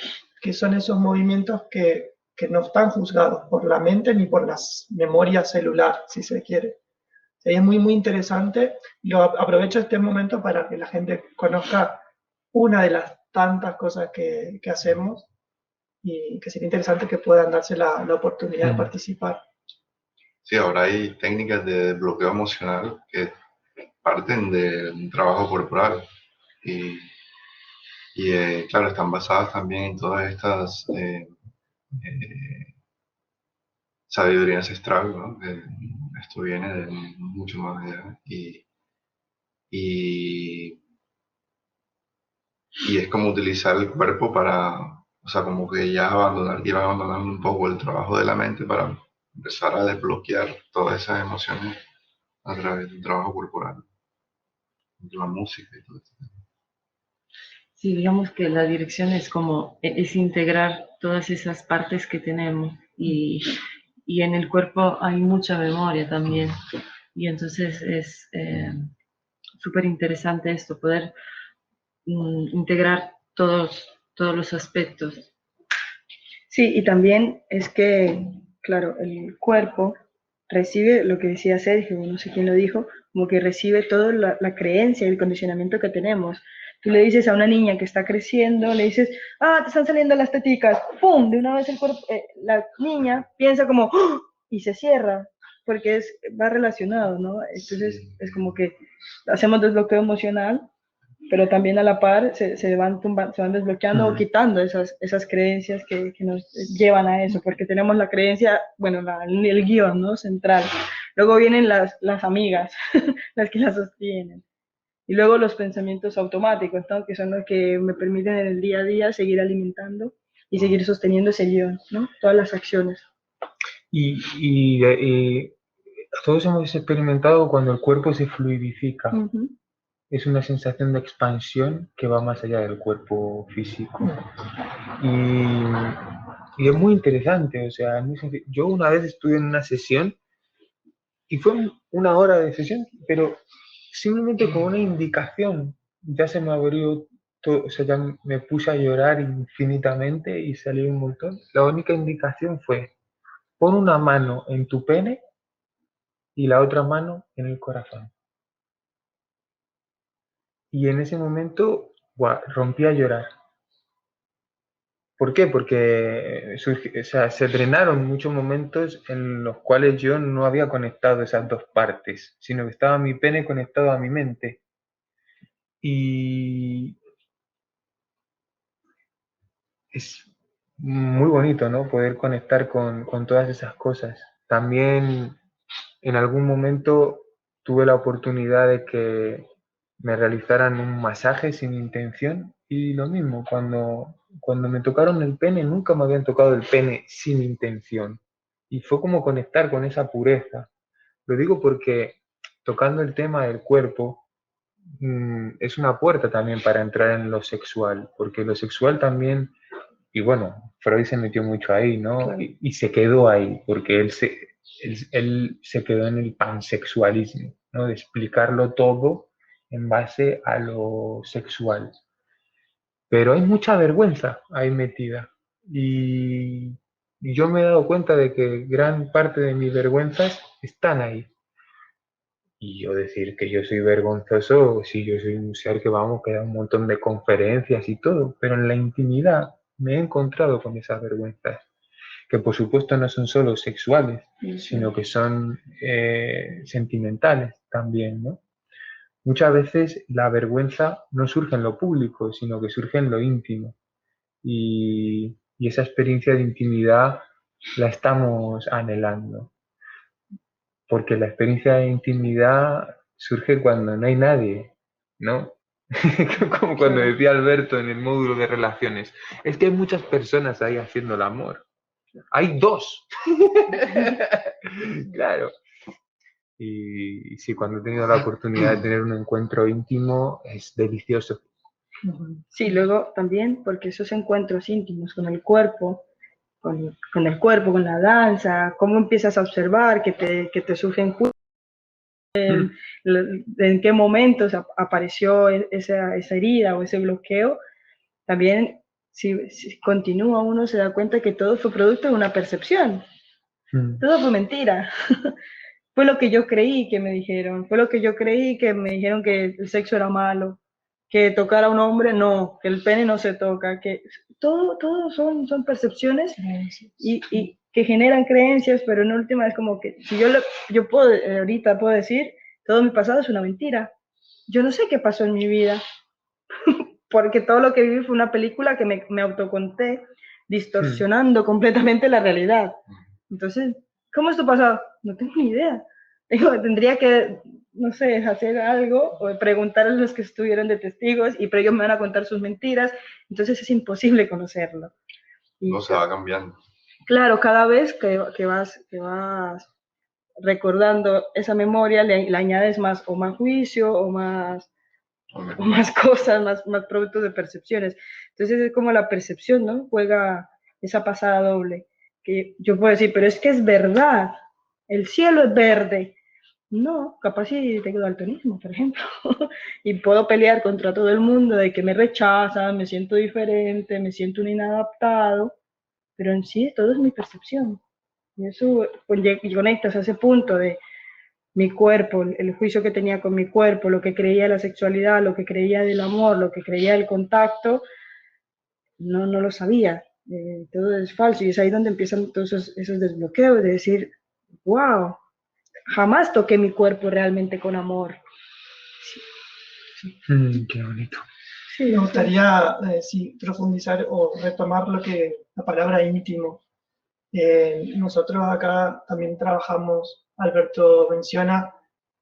que son esos movimientos que no están juzgados por la mente ni por la memoria celular, si se quiere. Sería muy, muy interesante. Yo aprovecho este momento para que la gente conozca una de las tantas cosas que hacemos y que sería interesante que puedan darse la oportunidad de participar. Sí, ahora hay técnicas de bloqueo emocional que parten de un trabajo corporal y claro, están basadas también en todas estas sabiduría ancestral, ¿no? Esto viene de mucho más allá y, y es como utilizar el cuerpo para, o sea, como que ya ir abandonando un poco el trabajo de la mente para empezar a desbloquear todas esas emociones a través de un trabajo corporal, de la música y todo esto. Sí, digamos que la dirección es como, es integrar todas esas partes que tenemos y en el cuerpo hay mucha memoria también. Y entonces es súper interesante esto, poder integrar todos los aspectos. Sí, y también es que claro, el cuerpo recibe lo que decía Sergio, no sé quién lo dijo, como que recibe toda la creencia y el condicionamiento que tenemos. Tú le dices a una niña que está creciendo, le dices, ah, te están saliendo las teticas, ¡pum! De una vez el cuerpo, la niña piensa como, ¡oh! Y se cierra, porque va relacionado, ¿no? Entonces es como que hacemos desbloqueo emocional, pero también a la par se van desbloqueando o quitando esas creencias que nos llevan a eso, porque tenemos la creencia, bueno, el guión, ¿no? Central. Luego vienen las amigas, las que la sostienen. Y luego los pensamientos automáticos, ¿no? Que son los que me permiten en el día a día seguir alimentando y seguir sosteniendo ese guión, ¿no? Todas las acciones. Y todos hemos experimentado cuando el cuerpo se fluidifica. Uh-huh. Es una sensación de expansión que va más allá del cuerpo físico. Y es muy interesante, o sea, es muy yo una vez estuve en una sesión y fue una hora de sesión, pero simplemente con una indicación ya se me abrió todo, o sea, ya me puse a llorar infinitamente y salí un montón. La única indicación fue, pon una mano en tu pene y la otra mano en el corazón. Y en ese momento, rompí a llorar. ¿Por qué? Porque o sea, se drenaron muchos momentos en los cuales yo no había conectado esas dos partes, sino que estaba mi pene conectado a mi mente. Y es muy bonito, ¿no? Poder conectar con todas esas cosas. También en algún momento tuve la oportunidad de que me realizaran un masaje sin intención y lo mismo, cuando me tocaron el pene, nunca me habían tocado el pene sin intención. Y fue como conectar con esa pureza. Lo digo porque tocando el tema del cuerpo, es una puerta también para entrar en lo sexual, porque lo sexual también, y bueno, Freud se metió mucho ahí, ¿no? Claro. Y se quedó ahí, porque él se quedó en el pansexualismo, ¿no? De explicarlo todo en base a lo sexual. Pero hay mucha vergüenza ahí metida. Y yo me he dado cuenta de que gran parte de mis vergüenzas están ahí. Y yo decir que yo soy vergonzoso, sí, yo soy un ser que vamos, que da un montón de conferencias y todo, pero en la intimidad me he encontrado con esas vergüenzas, que por supuesto no son solo sexuales, sino que son sentimentales también, ¿no? Muchas veces la vergüenza no surge en lo público, sino que surge en lo íntimo. Y esa experiencia de intimidad la estamos anhelando, porque la experiencia de intimidad surge cuando no hay nadie, ¿no? Como cuando decía Alberto en el módulo de relaciones, es que hay muchas personas ahí haciendo el amor. Hay dos. Claro. Y sí, cuando he tenido la oportunidad de tener un encuentro íntimo, es delicioso. Sí, luego también, porque esos encuentros íntimos con el cuerpo, con el cuerpo, con la danza, cómo empiezas a observar que te surgen en qué momentos apareció esa herida o ese bloqueo, también si continúa uno se da cuenta que todo fue producto de una percepción, todo fue mentira. Fue lo que yo creí que me dijeron, fue lo que yo creí que me dijeron que el sexo era malo, que tocar a un hombre no, que el pene no se toca, que todo son percepciones y que generan creencias, pero en última es como que si yo puedo, ahorita puedo decir, todo mi pasado es una mentira. Yo no sé qué pasó en mi vida, porque todo lo que viví fue una película que me autoconté, distorsionando completamente la realidad. Entonces, ¿cómo es tu pasado? No tengo ni idea. Tendría que, no sé, hacer algo o preguntar a los que estuvieron de testigos, pero ellos me van a contar sus mentiras, entonces es imposible conocerlo. No se va cambiando. Claro, cada vez que vas recordando esa memoria, le añades más juicio o más cosas, más productos de percepciones. Entonces es como la percepción, ¿no? Juega esa pasada doble. Que yo puedo decir, pero es que es verdad, el cielo es verde. No, capaz sí tengo daltonismo, por ejemplo. Y puedo pelear contra todo el mundo de que me rechazan, me siento diferente, me siento un inadaptado, pero en sí todo es mi percepción. Y eso y conectas a ese punto de mi cuerpo, el juicio que tenía con mi cuerpo, lo que creía de la sexualidad, lo que creía del amor, lo que creía del contacto, no lo sabía. Todo es falso y es ahí donde empiezan todos esos desbloqueos de decir, wow, jamás toqué mi cuerpo realmente con amor. Qué bonito. Sí, Me gustaría sí, profundizar o retomar la palabra íntimo. Nosotros acá también trabajamos, Alberto menciona,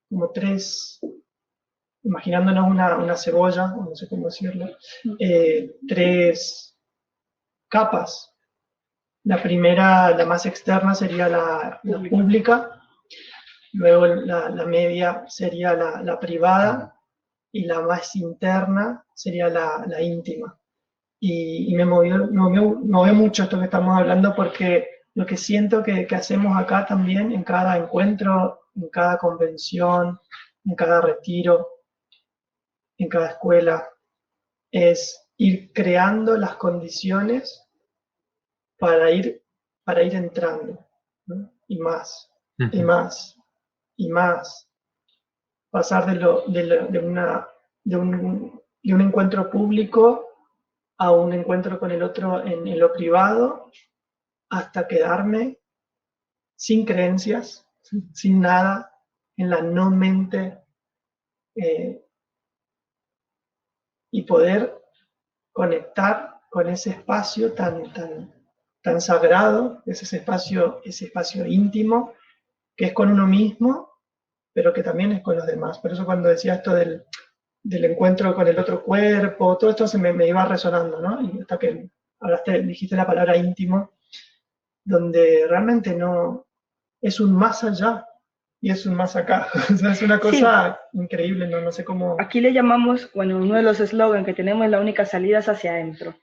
como tres, imaginándonos una cebolla, no sé cómo decirlo, tres capas. La primera, la más externa, sería la pública, luego la media sería la privada, y la más interna sería la íntima. Y me movió mucho esto que estamos hablando, porque lo que siento que hacemos acá también, en cada encuentro, en cada convención, en cada retiro, en cada escuela, es ir creando las condiciones para ir entrando, ¿no? Y más, y más, y más. Pasar de un encuentro público a un encuentro con el otro en lo privado, hasta quedarme sin creencias, sin nada, en la no mente, y poder conectar con ese espacio tan sagrado, ese espacio íntimo, que es con uno mismo, pero que también es con los demás. Por eso cuando decía esto del encuentro con el otro cuerpo, todo esto me iba resonando, ¿no? Y hasta que dijiste la palabra íntimo, donde realmente no, es un más allá y es un más acá. O sea, es una cosa increíble, no sé cómo... Aquí le llamamos, bueno, uno de los eslogans que tenemos, la única salida es hacia adentro,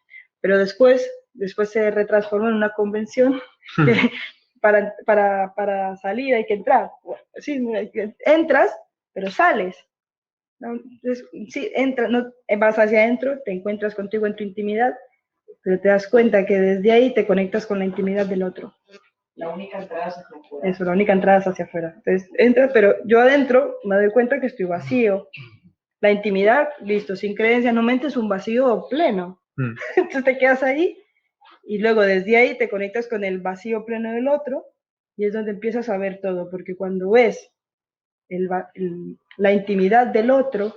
pero después se retransformó en una convención que para salir hay que entrar. Sí, entras, pero sales. ¿No? Entonces, sí, no, vas hacia adentro, te encuentras contigo en tu intimidad, pero te das cuenta que desde ahí te conectas con la intimidad del otro. La única entrada es hacia afuera. Eso, la única entrada es hacia afuera. Entonces, entras, pero yo adentro me doy cuenta que estoy vacío. La intimidad, listo, sin creencia, no mente, es un vacío pleno. Entonces te quedas ahí y luego desde ahí te conectas con el vacío pleno del otro y es donde empiezas a ver todo, porque cuando ves la intimidad del otro,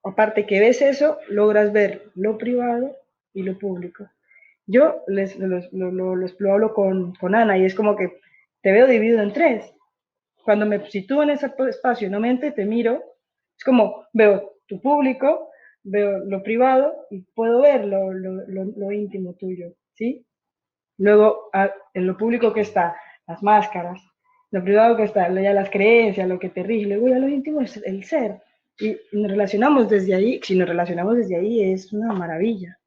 aparte que ves eso, logras ver lo privado y lo público. Yo lo hablo con Ana y es como que te veo dividido en tres. Cuando me sitúo en ese espacio, no mente, te miro, es como veo tu público, veo lo privado y puedo ver lo íntimo tuyo, ¿sí? Luego, en lo público que está las máscaras, lo privado que está ya las creencias, lo que te rige, luego ya lo íntimo es el ser. Y nos relacionamos desde ahí, si nos relacionamos desde ahí es una maravilla.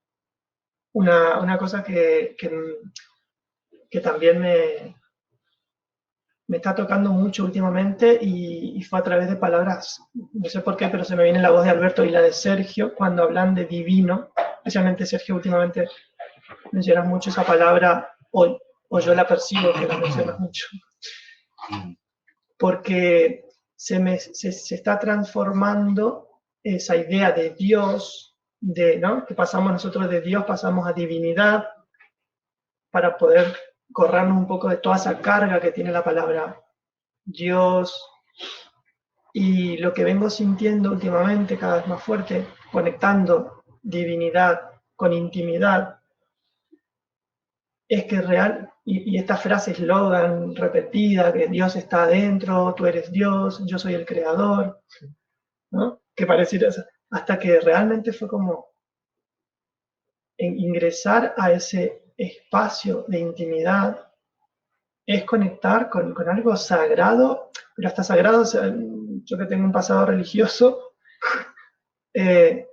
Una cosa que también me está tocando mucho últimamente, y fue a través de palabras, no sé por qué, pero se me viene la voz de Alberto y la de Sergio cuando hablan de divino, especialmente Sergio, últimamente mencionas mucho esa palabra, o yo la percibo que la mencionas mucho, porque se está transformando esa idea de Dios, ¿no? Que pasamos nosotros de Dios, pasamos a divinidad, para poder corrernos un poco de toda esa carga que tiene la palabra Dios. Y lo que vengo sintiendo últimamente, cada vez más fuerte, conectando divinidad con intimidad, es que real, y esta frase eslogan repetida, que Dios está adentro, tú eres Dios, yo soy el creador, ¿no? Que pareciera, hasta que realmente fue como ingresar a ese espacio de intimidad, es conectar con algo sagrado, pero hasta sagrado, o sea, yo que tengo un pasado religioso, es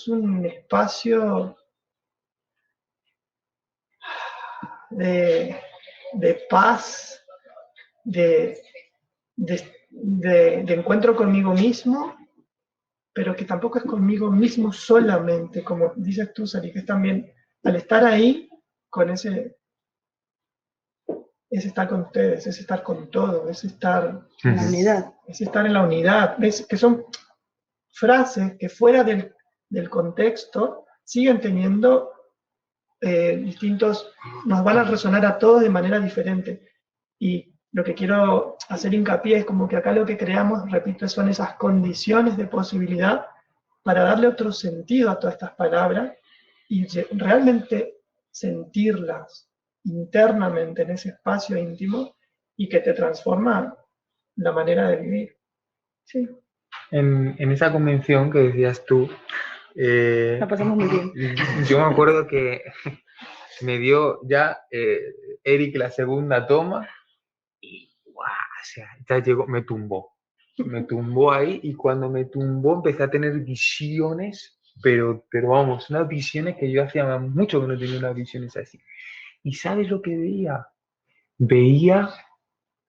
un espacio de paz, de encuentro conmigo mismo, pero que tampoco es conmigo mismo solamente, como dices tú, Sari, que es también al estar ahí con ese es estar con ustedes, es estar con todo, es estar En la unidad. es estar en la unidad. ¿Ves? Que son frases que fuera del contexto siguen teniendo distintos, nos van a resonar a todos de manera diferente. Y lo que quiero hacer hincapié es como que acá lo que creamos, repito, son esas condiciones de posibilidad para darle otro sentido a todas estas palabras y realmente sentirlas internamente en ese espacio íntimo y que te transforma la manera de vivir. Sí. En esa convención que decías tú, La pasamos muy bien. yo me acuerdo que me dio ya Eric la segunda toma y ¡guau! O sea, ya llegó, me tumbó ahí y cuando me tumbó empecé a tener visiones, pero vamos, unas visiones que yo hacía mucho que no tenía unas visiones así. ¿Y sabes lo que veía? Veía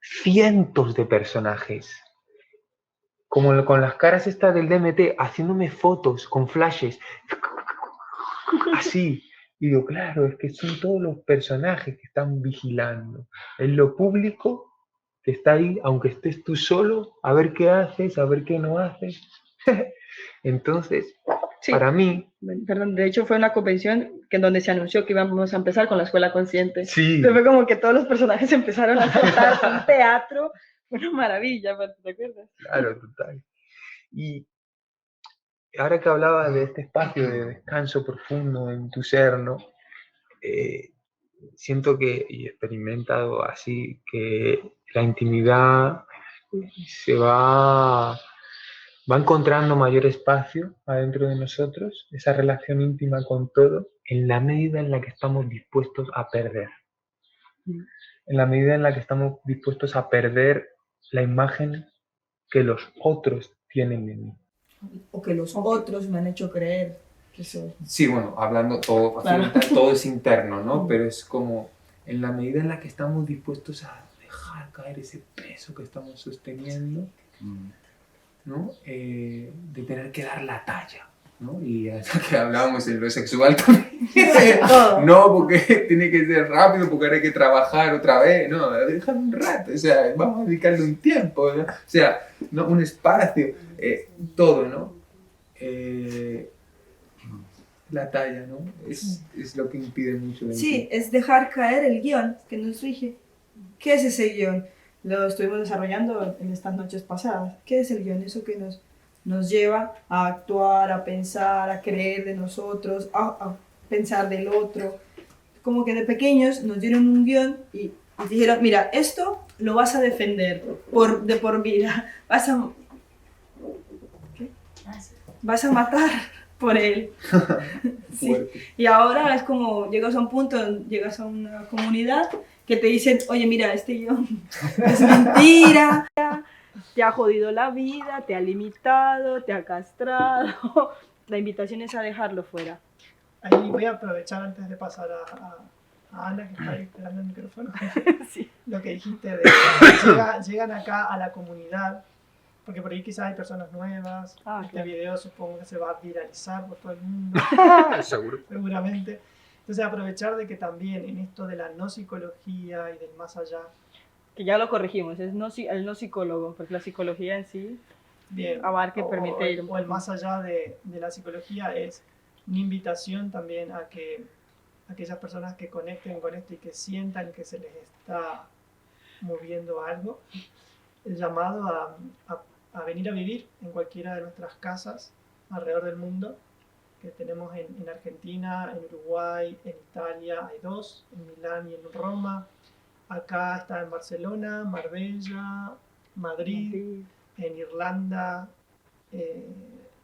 cientos de personajes, como con las caras estas del DMT, haciéndome fotos con flashes, así. Y digo, claro, es que son todos los personajes que están vigilando. Es lo público que está ahí, aunque estés tú solo, a ver qué haces, a ver qué no haces. Entonces, Sí. para mí... Perdón, de hecho fue una convención que en donde se anunció que íbamos a empezar con la escuela consciente. Sí. Entonces fue como que todos los personajes empezaron a saltar, fue un teatro, fue una maravilla, ¿te acuerdas? Claro, total. Y ahora que hablaba de este espacio de descanso profundo en tu ser, ¿no? Siento que, y he experimentado así, que la intimidad va encontrando mayor espacio adentro de nosotros, esa relación íntima con todo, en la medida en la que estamos dispuestos a perder. En la medida en la que estamos dispuestos a perder la imagen que los otros tienen de mí. O que los otros me han hecho creer que soy. Sí, bueno, hablando todo, Claro. todo es interno, ¿no? Pero es como en la medida en la que estamos dispuestos a dejar caer ese peso que estamos sosteniendo, ¿no? De tener que dar la talla, ¿no? Y hasta que hablábamos en lo sexual también. No, porque tiene que ser rápido, porque ahora hay que trabajar otra vez, no, déjame un rato, o sea, vamos a dedicarle un tiempo, ¿no? O sea, ¿no? Un espacio, todo, ¿no? La talla, ¿no? Es lo que impide mucho. Sí, es dejar caer el guión que nos rige. ¿Qué es ese guión? Lo estuvimos desarrollando en estas noches pasadas. ¿Qué es el guión? Eso que nos lleva a actuar, a pensar, a creer de nosotros, a pensar del otro. Como que de pequeños nos dieron un guión y dijeron, mira, esto lo vas a defender de por vida. Vas a matar por él. Sí. Y ahora es como llegas a un punto, llegas a una comunidad que te dicen, oye, mira, este guión es mentira, te ha jodido la vida, te ha limitado, te ha castrado. La invitación es a dejarlo fuera. Ahí voy a aprovechar antes de pasar a Ana, que está ahí esperando el micrófono. Sí. Lo que dijiste de llegan acá a la comunidad, porque por ahí quizás hay personas nuevas. Este claro. video supongo que se va a viralizar por todo el mundo. Seguro. Seguramente. Entonces aprovechar de que también en esto de la no psicología y del más allá. Que ya lo corregimos, es el no psicólogo, porque la psicología en sí Bien, abarca y permite ir. O el más allá de la psicología es una invitación también a que aquellas personas que conecten con esto y que sientan que se les está moviendo algo, el llamado a venir a vivir en cualquiera de nuestras casas alrededor del mundo, que tenemos en Argentina, en Uruguay, en Italia, hay 2, en Milán y en Roma. Acá está en Barcelona, Marbella, Madrid, en Irlanda,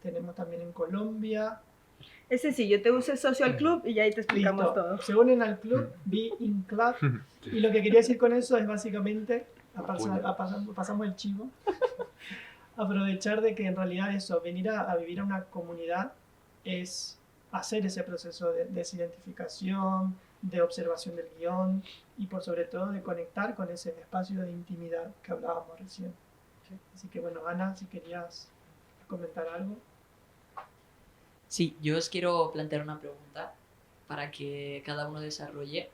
tenemos también en Colombia. Es sencillo, te uses Social Club y ya ahí te explicamos Listo. todo. Se unen al club, Be In Club. Y lo que quería decir con eso es básicamente, pasamos el chivo, aprovechar de que en realidad eso, venir a vivir a una comunidad es hacer ese proceso de desidentificación, de observación del guión y por sobre todo de conectar con ese espacio de intimidad que hablábamos recién. ¿Sí? Así que bueno, Ana, si querías comentar algo. Sí, yo os quiero plantear una pregunta para que cada uno desarrolle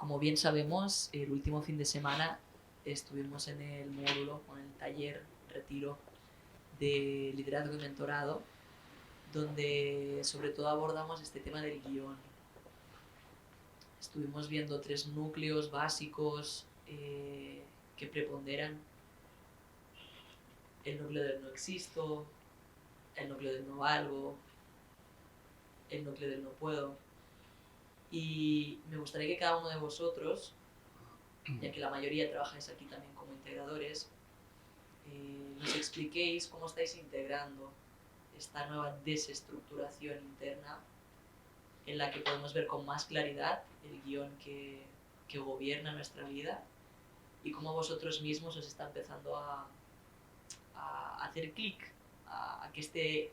Como bien sabemos, el último fin de semana estuvimos en el módulo, en el taller, retiro de liderazgo y mentorado, donde sobre todo abordamos este tema del guión. Estuvimos viendo 3 núcleos básicos que preponderan: el núcleo del no existo, el núcleo del no valgo, el núcleo del no puedo. Y me gustaría que cada uno de vosotros, ya que la mayoría trabajáis aquí también como integradores, nos expliquéis cómo estáis integrando esta nueva desestructuración interna en la que podemos ver con más claridad el guión que gobierna nuestra vida, y cómo vosotros mismos os está empezando a hacer clic, a que este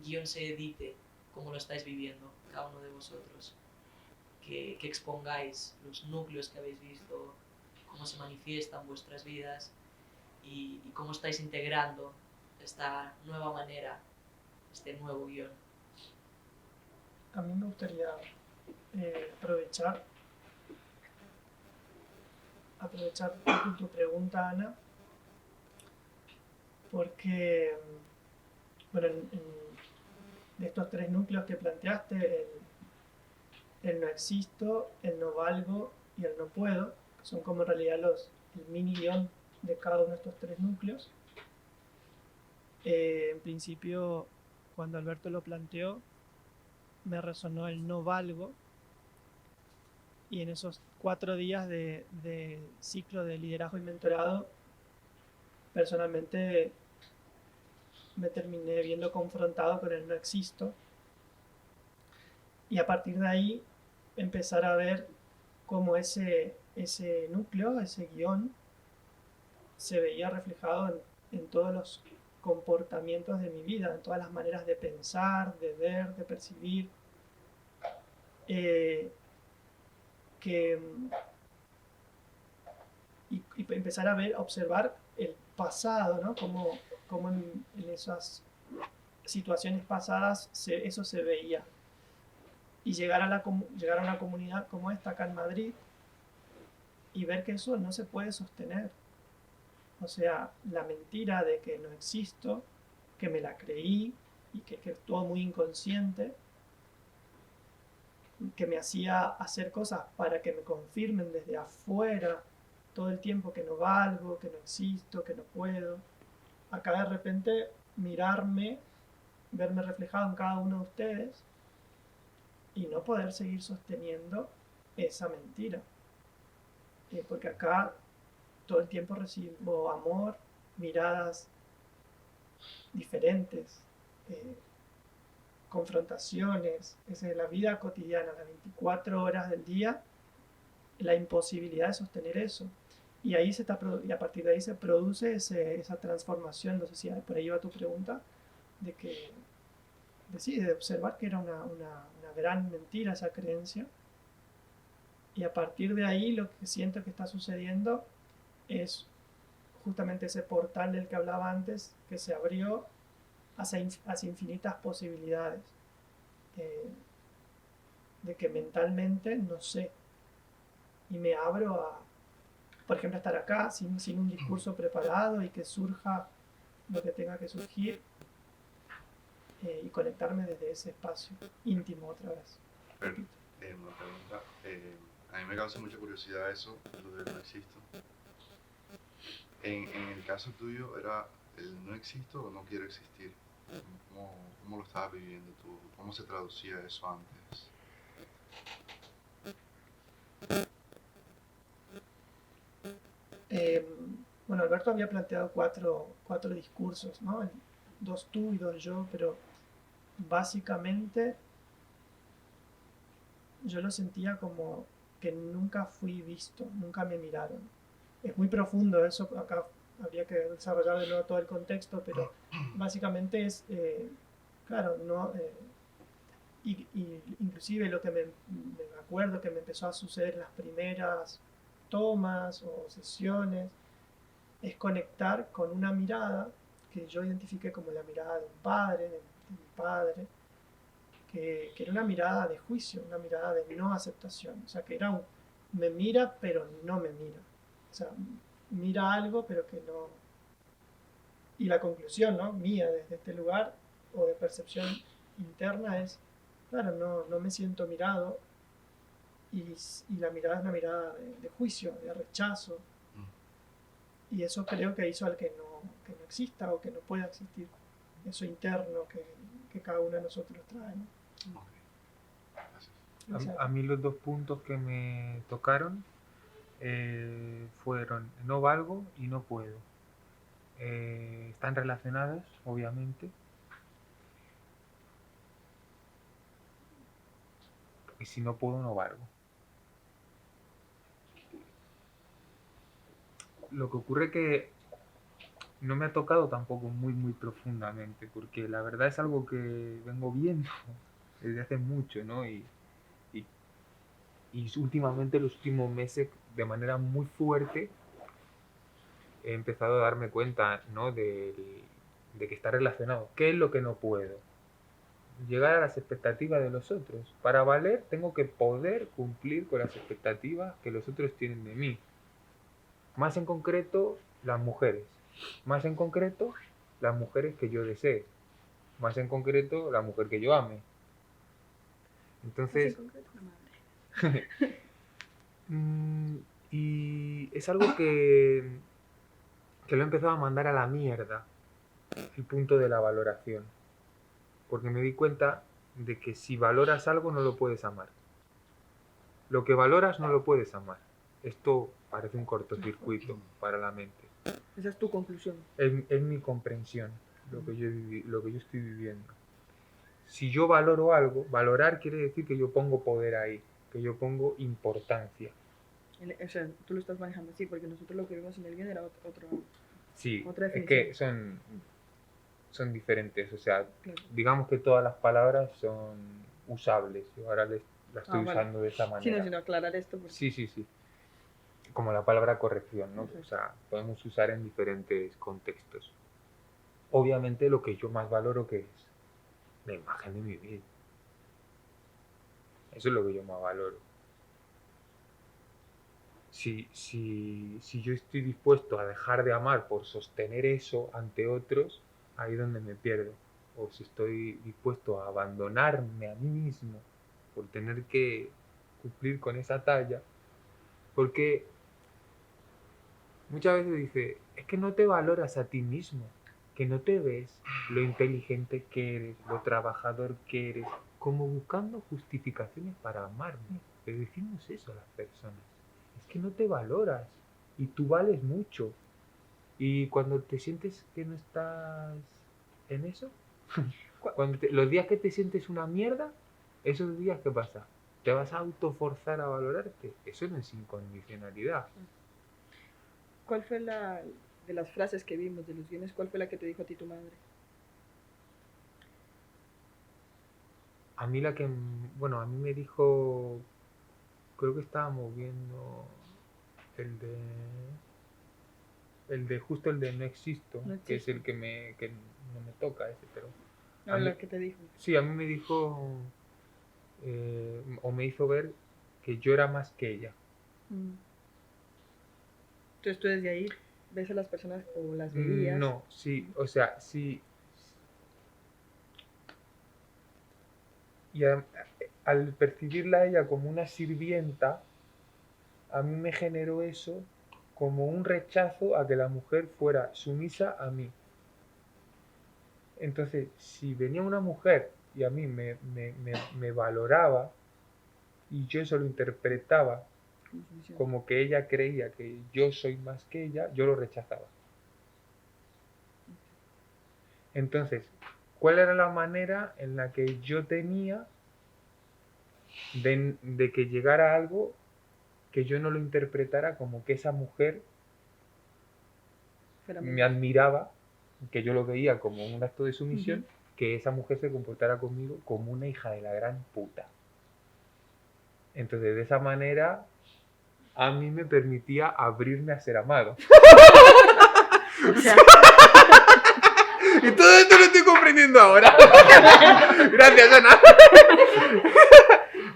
guión se edite, como lo estáis viviendo cada uno de vosotros. Que expongáis los núcleos que habéis visto, cómo se manifiestan vuestras vidas y cómo estáis integrando esta nueva manera, este nuevo guión. A mí me gustaría aprovechar tu pregunta, Ana, porque, bueno, de estos 3 núcleos que planteaste, el no existo, el no valgo y el no puedo, que son como en realidad el mini guión de cada uno de estos 3 núcleos. En principio, cuando Alberto lo planteó, me resonó el no valgo, y en esos 4 días de ciclo de liderazgo y mentorado, personalmente me terminé viendo confrontado con el no existo, y a partir de ahí empezar a ver cómo ese núcleo, ese guión, se veía reflejado en todos los comportamientos de mi vida, en todas las maneras de pensar, de ver, de percibir, y empezar a observar el pasado, ¿no? Cómo en esas situaciones pasadas eso se veía. Y llegar a una comunidad como esta acá en Madrid y ver que eso no se puede sostener. O sea, la mentira de que no existo, que me la creí y que es todo muy inconsciente, que me hacía hacer cosas para que me confirmen desde afuera todo el tiempo que no valgo, que no existo, que no puedo. Acá de repente mirarme, verme reflejado en cada uno de ustedes y no poder seguir sosteniendo esa mentira. Porque acá todo el tiempo recibo amor, miradas diferentes, confrontaciones, es la vida cotidiana, las 24 horas del día, la imposibilidad de sostener eso. Y a partir de ahí se produce esa transformación. No sé si por ahí va tu pregunta, de observar que era una gran mentira esa creencia. Y a partir de ahí lo que siento que está sucediendo es justamente ese portal del que hablaba antes, que se abrió hacia infinitas posibilidades, de que mentalmente no sé, y me abro a, por ejemplo, estar acá sin un discurso preparado y que surja lo que tenga que surgir, y conectarme desde ese espacio íntimo otra vez. Una pregunta, a mí me causa mucha curiosidad eso, lo del no existo. En el caso tuyo, ¿era el no existo o no quiero existir? ¿Cómo lo estabas viviendo tú? ¿Cómo se traducía eso antes? Bueno, Alberto había planteado cuatro discursos, ¿no? 2 tú y 2 yo, pero básicamente yo lo sentía como que nunca fui visto, nunca me miraron. Es muy profundo eso, acá habría que desarrollar de nuevo todo el contexto, pero básicamente es, claro, no, y inclusive lo que me acuerdo que me empezó a suceder en las primeras tomas o sesiones es conectar con una mirada que yo identifiqué como la mirada de un padre, de mi padre, que era una mirada de juicio, una mirada de no aceptación, o sea, que era me mira, pero no me mira. O sea, mira algo, pero que no... Y la conclusión, ¿no? Mía desde este lugar, o de percepción interna, es, claro, no me siento mirado, y la mirada es una mirada de juicio, de rechazo, y eso creo que hizo al que no exista o que no pueda existir, eso interno que cada uno de nosotros trae, ¿no? A mí los dos puntos que me tocaron fueron no valgo y no puedo. Están relacionados, obviamente. Porque si no puedo, no valgo. Lo que ocurre que no me ha tocado tampoco muy profundamente, porque la verdad es algo que vengo viendo desde hace mucho, ¿no? Y últimamente, los últimos meses, de manera muy fuerte, he empezado a darme cuenta, ¿no? de que está relacionado. ¿Qué es lo que no puedo? Llegar a las expectativas de los otros. Para valer, tengo que poder cumplir con las expectativas que los otros tienen de mí. Más en concreto, las mujeres. Más en concreto, las mujeres que yo desee. Más en concreto, la mujer que yo ame. Entonces... y es algo que lo he empezado a mandar a la mierda, el punto de la valoración. Porque me di cuenta de que si valoras algo no lo puedes amar. Lo que valoras no lo puedes amar. Esto parece un cortocircuito para la mente. Esa es tu conclusión. Es mi comprensión, lo que yo estoy viviendo. Si yo valoro algo, valorar quiere decir que yo pongo poder ahí, que yo pongo importancia. O sea, tú lo estás manejando así, porque nosotros lo que vimos en el guión era otra definición. Es que son diferentes, o sea, Claro. digamos que todas las palabras son usables. Yo ahora las estoy usando de esa manera. Sí, sino aclarar esto. Porque... Sí. Como la palabra corrección, ¿no? O sea, podemos usar en diferentes contextos. Obviamente lo que yo más valoro, que es la imagen de mi vida. Eso es lo que yo más valoro. Si yo estoy dispuesto a dejar de amar por sostener eso ante otros, ahí es donde me pierdo. O si estoy dispuesto a abandonarme a mí mismo por tener que cumplir con esa talla. Porque muchas veces dice, es que no te valoras a ti mismo, que no te ves lo inteligente que eres, lo trabajador que eres, como buscando justificaciones para amarme. Pero decimos eso a las personas. Es que no te valoras y tú vales mucho. Y cuando te sientes que no estás en eso, los días que te sientes una mierda, esos días, ¿qué pasa? ¿Te vas a autoforzar a valorarte? Eso no es incondicionalidad. ¿Cuál fue de las frases que vimos, de los guiones, cuál fue la que te dijo a ti tu madre? A mí a mí me dijo, creo que estábamos viendo el de justo el de no existo, que es el que no me toca ese, pero... No, la que te dijo. Sí, a mí me dijo, o me hizo ver que yo era más que ella. Entonces tú desde ahí ves a las personas o las veías. No, sí, o sea, sí. Y al percibirla a ella como una sirvienta, a mí me generó eso como un rechazo a que la mujer fuera sumisa a mí. Entonces, si venía una mujer y a mí me valoraba y yo eso lo interpretaba como que ella creía que yo soy más que ella, yo lo rechazaba. Entonces, ¿cuál era la manera en la que yo tenía de que llegara algo que yo no lo interpretara como que esa mujer me admiraba, que yo lo veía como un acto de sumisión, que esa mujer se comportara conmigo como una hija de la gran puta? Entonces, de esa manera, a mí me permitía abrirme a ser amado. O sea, y todo esto lo estoy comprendiendo ahora. Gracias, Ana.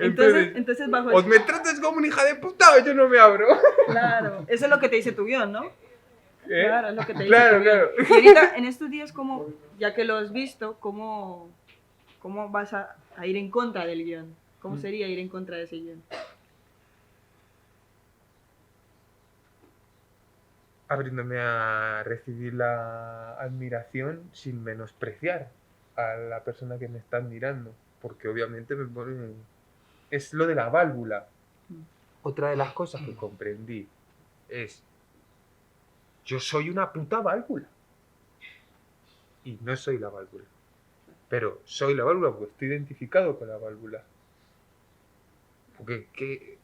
Entonces bajo os me tratas como una hija de puta o yo no me abro. Claro, eso es lo que te dice tu guión, ¿no? Claro, es lo que te dice Claro, tu guión. claro. Y ahorita, en estos días, ya que lo has visto, ¿cómo vas a ir en contra del guión? ¿Cómo sería ir en contra de ese guión? Abriéndome a recibir la admiración sin menospreciar a la persona que me está admirando, porque obviamente me pone... Es lo de la válvula. Otra de las cosas que comprendí es, yo soy una puta válvula y no soy la válvula, pero soy la válvula porque estoy identificado con la válvula, porque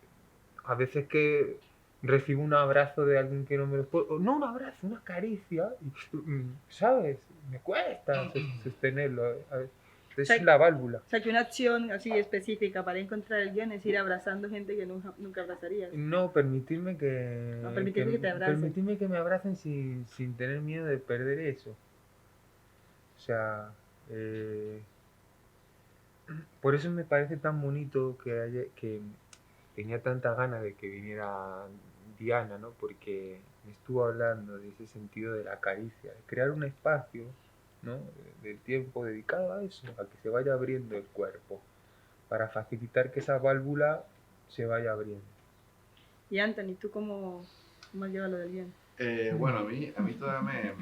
a veces que recibo un abrazo de alguien que no me lo puedo... No un abrazo, una caricia, ¿sabes? Me cuesta sostenerlo. Es la válvula. O sea, que una acción así específica para encontrar el guión es ir abrazando gente que nunca abrazarías. No, permitirme que... No, permitirme que te abracen. Permitirme que me abracen sin tener miedo de perder eso. O sea... por eso me parece tan bonito que tenía tanta ganas de que viniera Diana, ¿no? Porque me estuvo hablando de ese sentido de la caricia, de crear un espacio, ¿no? Del tiempo dedicado a eso, a que se vaya abriendo el cuerpo, para facilitar que esa válvula se vaya abriendo. Y Anthony, ¿tú cómo has llevado lo del guión? Bueno, a mí todavía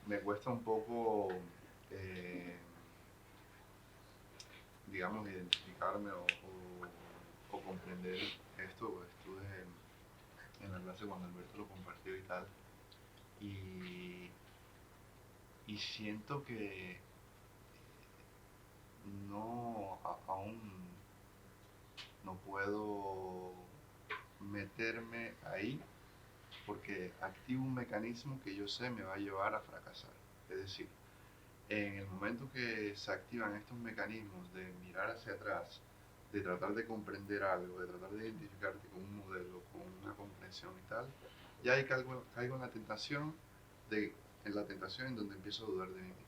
me cuesta un poco, digamos, identificarme o comprender esto, pues estuve en la clase cuando Alberto lo compartió y tal, y siento que aún no puedo meterme ahí porque activo un mecanismo que yo sé me va a llevar a fracasar. Es decir, en el momento que se activan estos mecanismos de mirar hacia atrás, de tratar de comprender algo, de tratar de identificarte con un modelo, con una comprensión y tal, ya ahí caigo en la tentación en donde empiezo a dudar de mí mismo.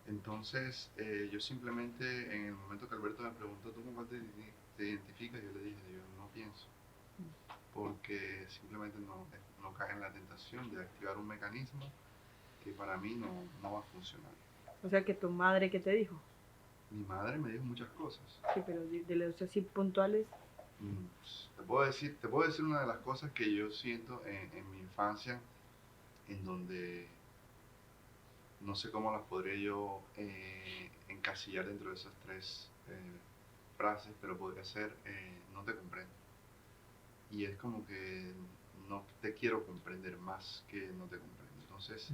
Entonces, yo simplemente, en el momento que Alberto me preguntó, ¿tú cómo te identificas? Yo le dije, yo no pienso, porque simplemente no cae en la tentación de activar un mecanismo que para mí no va a funcionar. O sea, que tu madre, ¿qué te dijo? Mi madre me dijo muchas cosas. Sí, pero de los así puntuales. Te puedo decir una de las cosas que yo siento en mi infancia, en donde no sé cómo las podría yo encasillar dentro de esas tres frases, pero podría ser, no te comprendo. Y es como que no te quiero comprender más que no te comprendo. Entonces,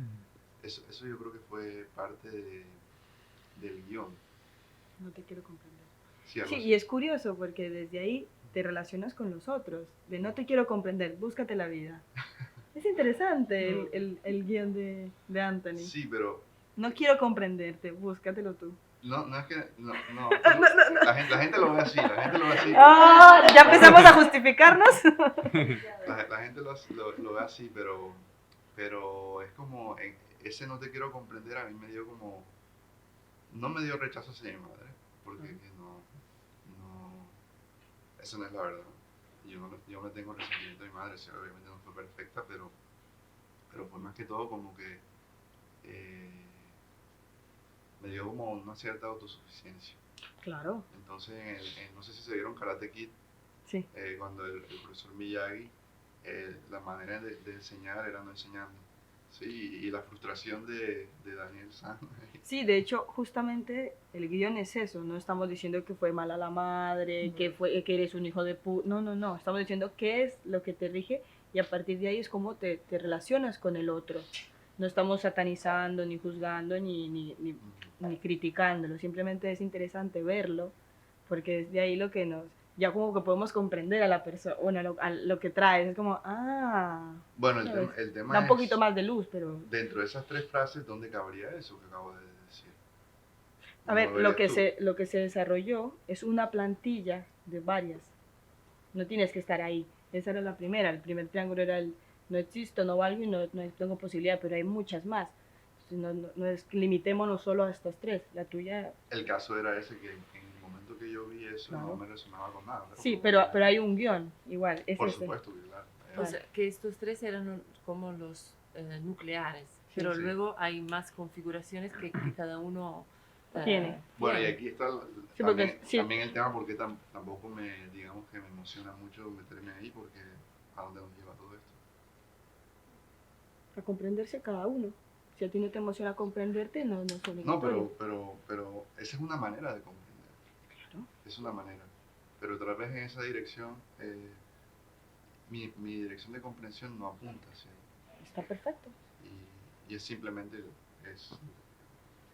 eso yo creo que fue parte del guión. No te quiero comprender. Sí, y es curioso porque desde ahí te relacionas con los otros. De no te quiero comprender, búscate la vida. Es interesante el guión de Anthony. Sí, pero... No quiero comprenderte, búscatelo tú. No es que... No. La gente lo ve así, ¡Ah! ¿Ya empezamos a justificarnos? La gente lo ve así, pero es como... Ese no te quiero comprender a mí me dio como... No me dio rechazo hacia mi madre, porque eso no es la verdad. Yo no tengo resentimiento de mi madre, sí, obviamente no fue perfecta, pero fue más que todo como que me dio como una cierta autosuficiencia. Claro. Entonces, no sé si se vieron Karate Kid, sí. Cuando el profesor Miyagi, la manera de enseñar era no enseñando. Sí, y la frustración de Daniel San. Sí, de hecho, justamente el guión es eso. No estamos diciendo que fue mala la madre, que eres un hijo de puta. No. Estamos diciendo qué es lo que te rige y a partir de ahí es cómo te relacionas con el otro. No estamos satanizando, ni juzgando, ni criticándolo. Simplemente es interesante verlo, porque es de ahí lo que ya como que podemos comprender a la persona, a lo que trae. Es como, Bueno, el tema da un poquito más de luz, pero... Dentro de esas tres frases, ¿dónde cabría eso que acabo de decir? A ver, lo que se desarrolló es una plantilla de varias. No tienes que estar ahí. Esa era la primera. El primer triángulo era el no existo, no valgo y no tengo posibilidad, pero hay muchas más. No limitémonos solo a estas tres. La tuya... El caso era ese, que en el momento que yo vi eso Claro. no me resonaba con nada. Sí, pero hay un guión, igual. Es Por ese. supuesto, claro. O sea, que estos tres eran como los nucleares, pero sí. luego hay más configuraciones que cada uno Tiene. Bueno, y tiene. aquí está Sí, porque también, sí. también el tema porque tampoco digamos que me emociona mucho meterme ahí porque a dónde nos lleva todo esto. A comprenderse a cada uno. Si a ti no te emociona comprenderte, no es No, obligatorio. pero esa es una manera de comprender. Claro. Es una manera. Pero tal vez en esa dirección, mi dirección de comprensión no apunta hacia ahí. Está perfecto. Y es simplemente es.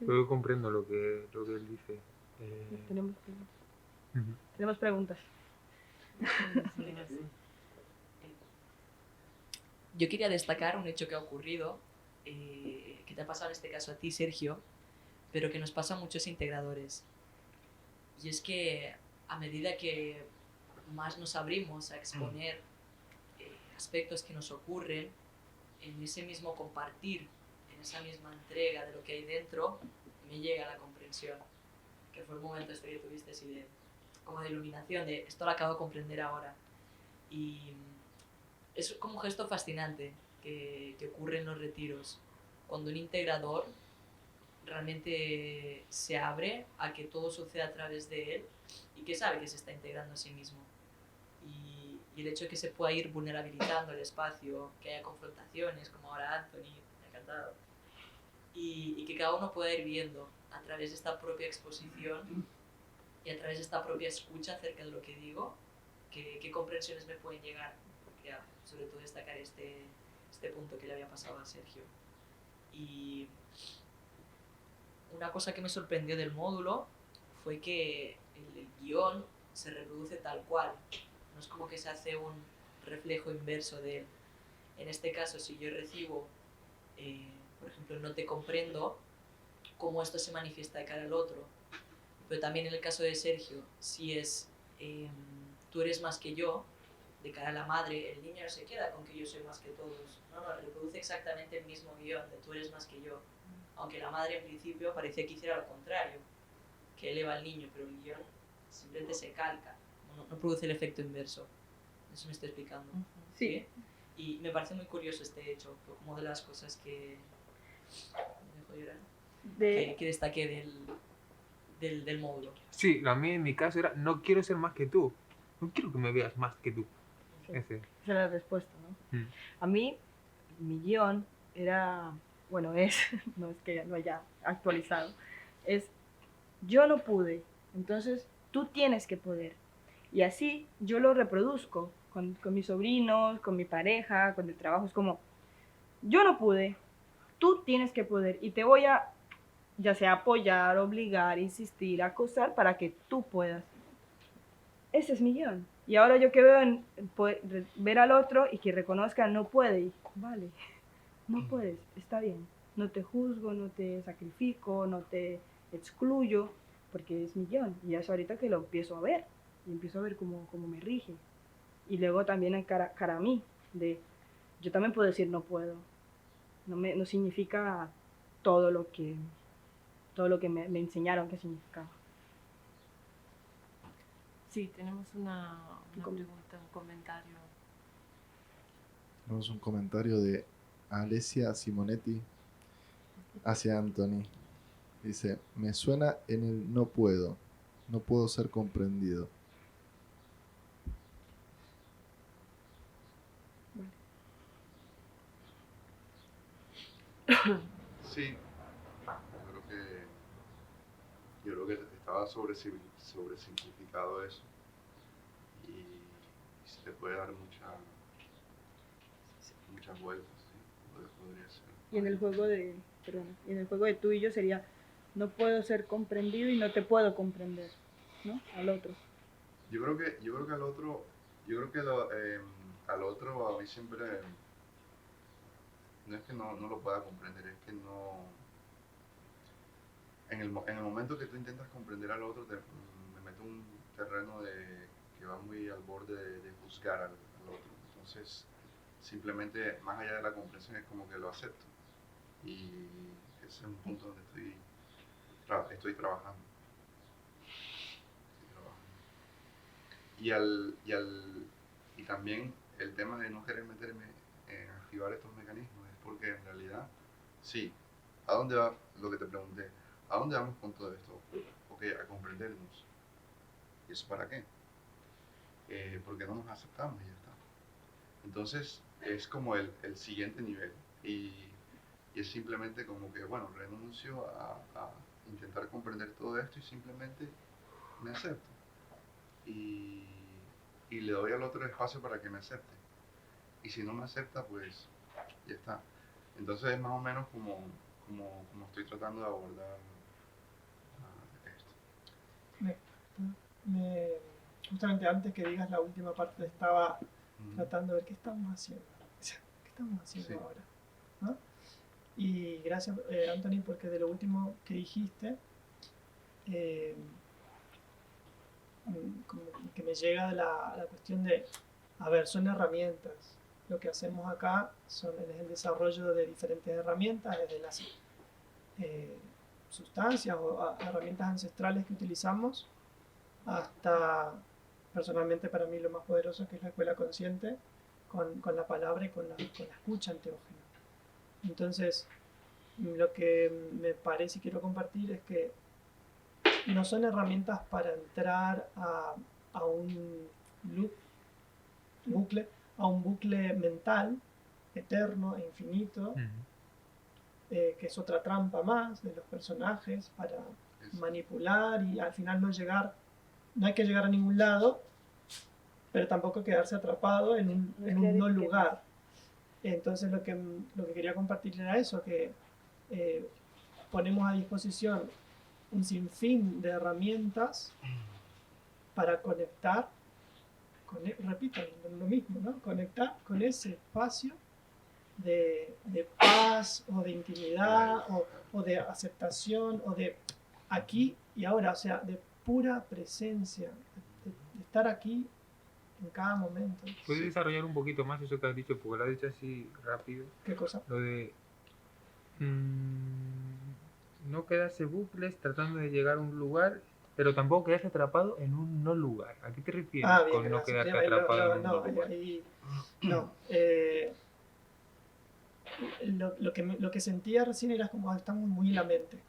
Yo comprendo lo que él dice. Tenemos preguntas. Ujú. Tenemos preguntas. Yo quería destacar un hecho que ha ocurrido, que te ha pasado en este caso a ti, Sergio, pero que nos pasa a muchos integradores. Y es que a medida que más nos abrimos a exponer aspectos que nos ocurren, en ese mismo compartir, en esa misma entrega de lo que hay dentro, me llega la comprensión. Que fue el momento este que tuviste así como de iluminación, de esto lo acabo de comprender ahora. Y es como un gesto fascinante que ocurre en los retiros, cuando un integrador realmente se abre a que todo suceda a través de él y que sabe que se está integrando a sí mismo. Y el hecho de que se pueda ir vulnerabilizando el espacio, que haya confrontaciones, como ahora Anthony, me ha encantado, y que cada uno pueda ir viendo a través de esta propia exposición y a través de esta propia escucha acerca de lo que digo, qué comprensiones me pueden llegar. Porque, sobre todo destacar este punto que le había pasado a Sergio. Y una cosa que me sorprendió del módulo fue que el guión se reproduce tal cual. No es como que se hace un reflejo inverso de él. En este caso, si yo recibo, por ejemplo, no te comprendo, cómo esto se manifiesta de cara al otro. Pero también en el caso de Sergio, si es tú eres más que yo, de cara a la madre, el niño no se queda con que yo soy más que todos. No, reproduce exactamente el mismo guión de tú eres más que yo. Aunque la madre en principio parecía que hiciera lo contrario, que eleva al niño, pero el guión simplemente se calca, no produce el efecto inverso. Eso me estoy explicando. Sí. Y me parece muy curioso este hecho, fue como de las cosas que me dejó llorar, que destaqué del módulo. Sí, a mí en mi caso era, no quiero ser más que tú. No quiero que me veas más que tú. Sí. Ese. Esa es la respuesta, ¿no? A mí, mi guión era, bueno, no es que lo haya actualizado, es yo no pude, entonces tú tienes que poder. Y así yo lo reproduzco con mis sobrinos, con mi pareja, con el trabajo. Es como, yo no pude, tú tienes que poder y te voy a, ya sea apoyar, obligar, insistir, acosar para que tú puedas. Ese es mi guión. Y ahora yo que veo ver al otro y que reconozca no puede, y vale, no puedes, está bien. No te juzgo, no te sacrifico, no te excluyo, porque es mi guión. Y eso ahorita que lo empiezo a ver, y empiezo a ver cómo me rige. Y luego también en cara a mí, de yo también puedo decir no puedo. No significa todo lo que me enseñaron que significaba. Sí, tenemos una pregunta, un comentario. Tenemos un comentario de Alessia Simonetti hacia Anthony. Dice, me suena en el no puedo ser comprendido. Sí, yo creo que estaba sobresimplificado eso y se le puede dar muchas vueltas, ¿sí? Podría ser. Y en el juego de tú y yo sería no puedo ser comprendido y no te puedo comprender, ¿no? Al otro. Yo creo que al otro, al otro a mí siempre no es que no lo pueda comprender, es que no. En el momento que tú intentas comprender al otro, me meto en un terreno que va muy al borde de juzgar al otro. Entonces, simplemente, más allá de la comprensión, es como que lo acepto. Y ese es un punto donde estoy trabajando. y también el tema de no querer meterme en activar estos mecanismos es porque en realidad, sí, ¿a dónde va lo que te pregunté? ¿A dónde vamos con todo esto? Ok, a comprendernos. ¿Y eso para qué? Porque no nos aceptamos y ya está. Entonces es como el siguiente nivel y es simplemente como que, bueno, renuncio a intentar comprender todo esto y simplemente me acepto. Y le doy al otro el espacio para que me acepte. Y si no me acepta, pues ya está. Entonces es más o menos como estoy tratando de abordar esto. Justamente antes que digas la última parte estaba tratando de ver qué estamos haciendo. ¿Qué estamos haciendo ahora? ¿No? Y gracias, Anthony, porque de lo último que dijiste, como que me llega la cuestión de, a ver, son herramientas. Lo que hacemos acá es el desarrollo de diferentes herramientas, desde las sustancias o herramientas ancestrales que utilizamos, hasta, personalmente para mí lo más poderoso que es la escuela consciente, con la palabra y con la escucha enteógena. Entonces, lo que me parece y quiero compartir es que no son herramientas para entrar a un bucle mental eterno e infinito, que es otra trampa más de los personajes para manipular y al final no hay que llegar a ningún lado, pero tampoco quedarse atrapado en un no lugar. Entonces lo que quería compartir era eso, que ponemos a disposición un sinfín de herramientas para conectar, repito, lo mismo, ¿no? Conectar con ese espacio de paz o de intimidad o de aceptación o de aquí y ahora, o sea, de pura presencia, de estar aquí en cada momento. ¿Puedes desarrollar un poquito más eso que has dicho? Porque lo has dicho así rápido. ¿Qué cosa? Lo de no quedarse bucles tratando de llegar a un lugar, pero tampoco quedarse atrapado en un no lugar. ¿A qué te refieres con no quedarte atrapado en un no lugar? Lo que sentía recién era como estamos muy en la mente,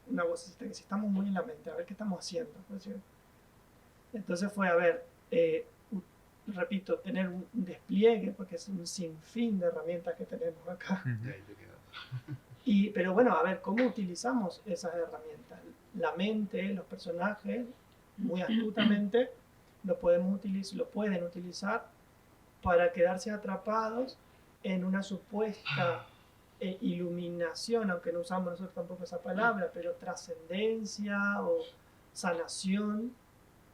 una vocecita que si estamos muy en la mente, a ver qué estamos haciendo. Entonces fue, a ver, repito, tener un despliegue, porque es un sinfín de herramientas que tenemos acá. Pero bueno, a ver, ¿cómo utilizamos esas herramientas? La mente, los personajes, muy astutamente, lo pueden utilizar para quedarse atrapados en una supuesta iluminación, aunque no usamos nosotros tampoco esa palabra, pero trascendencia o sanación,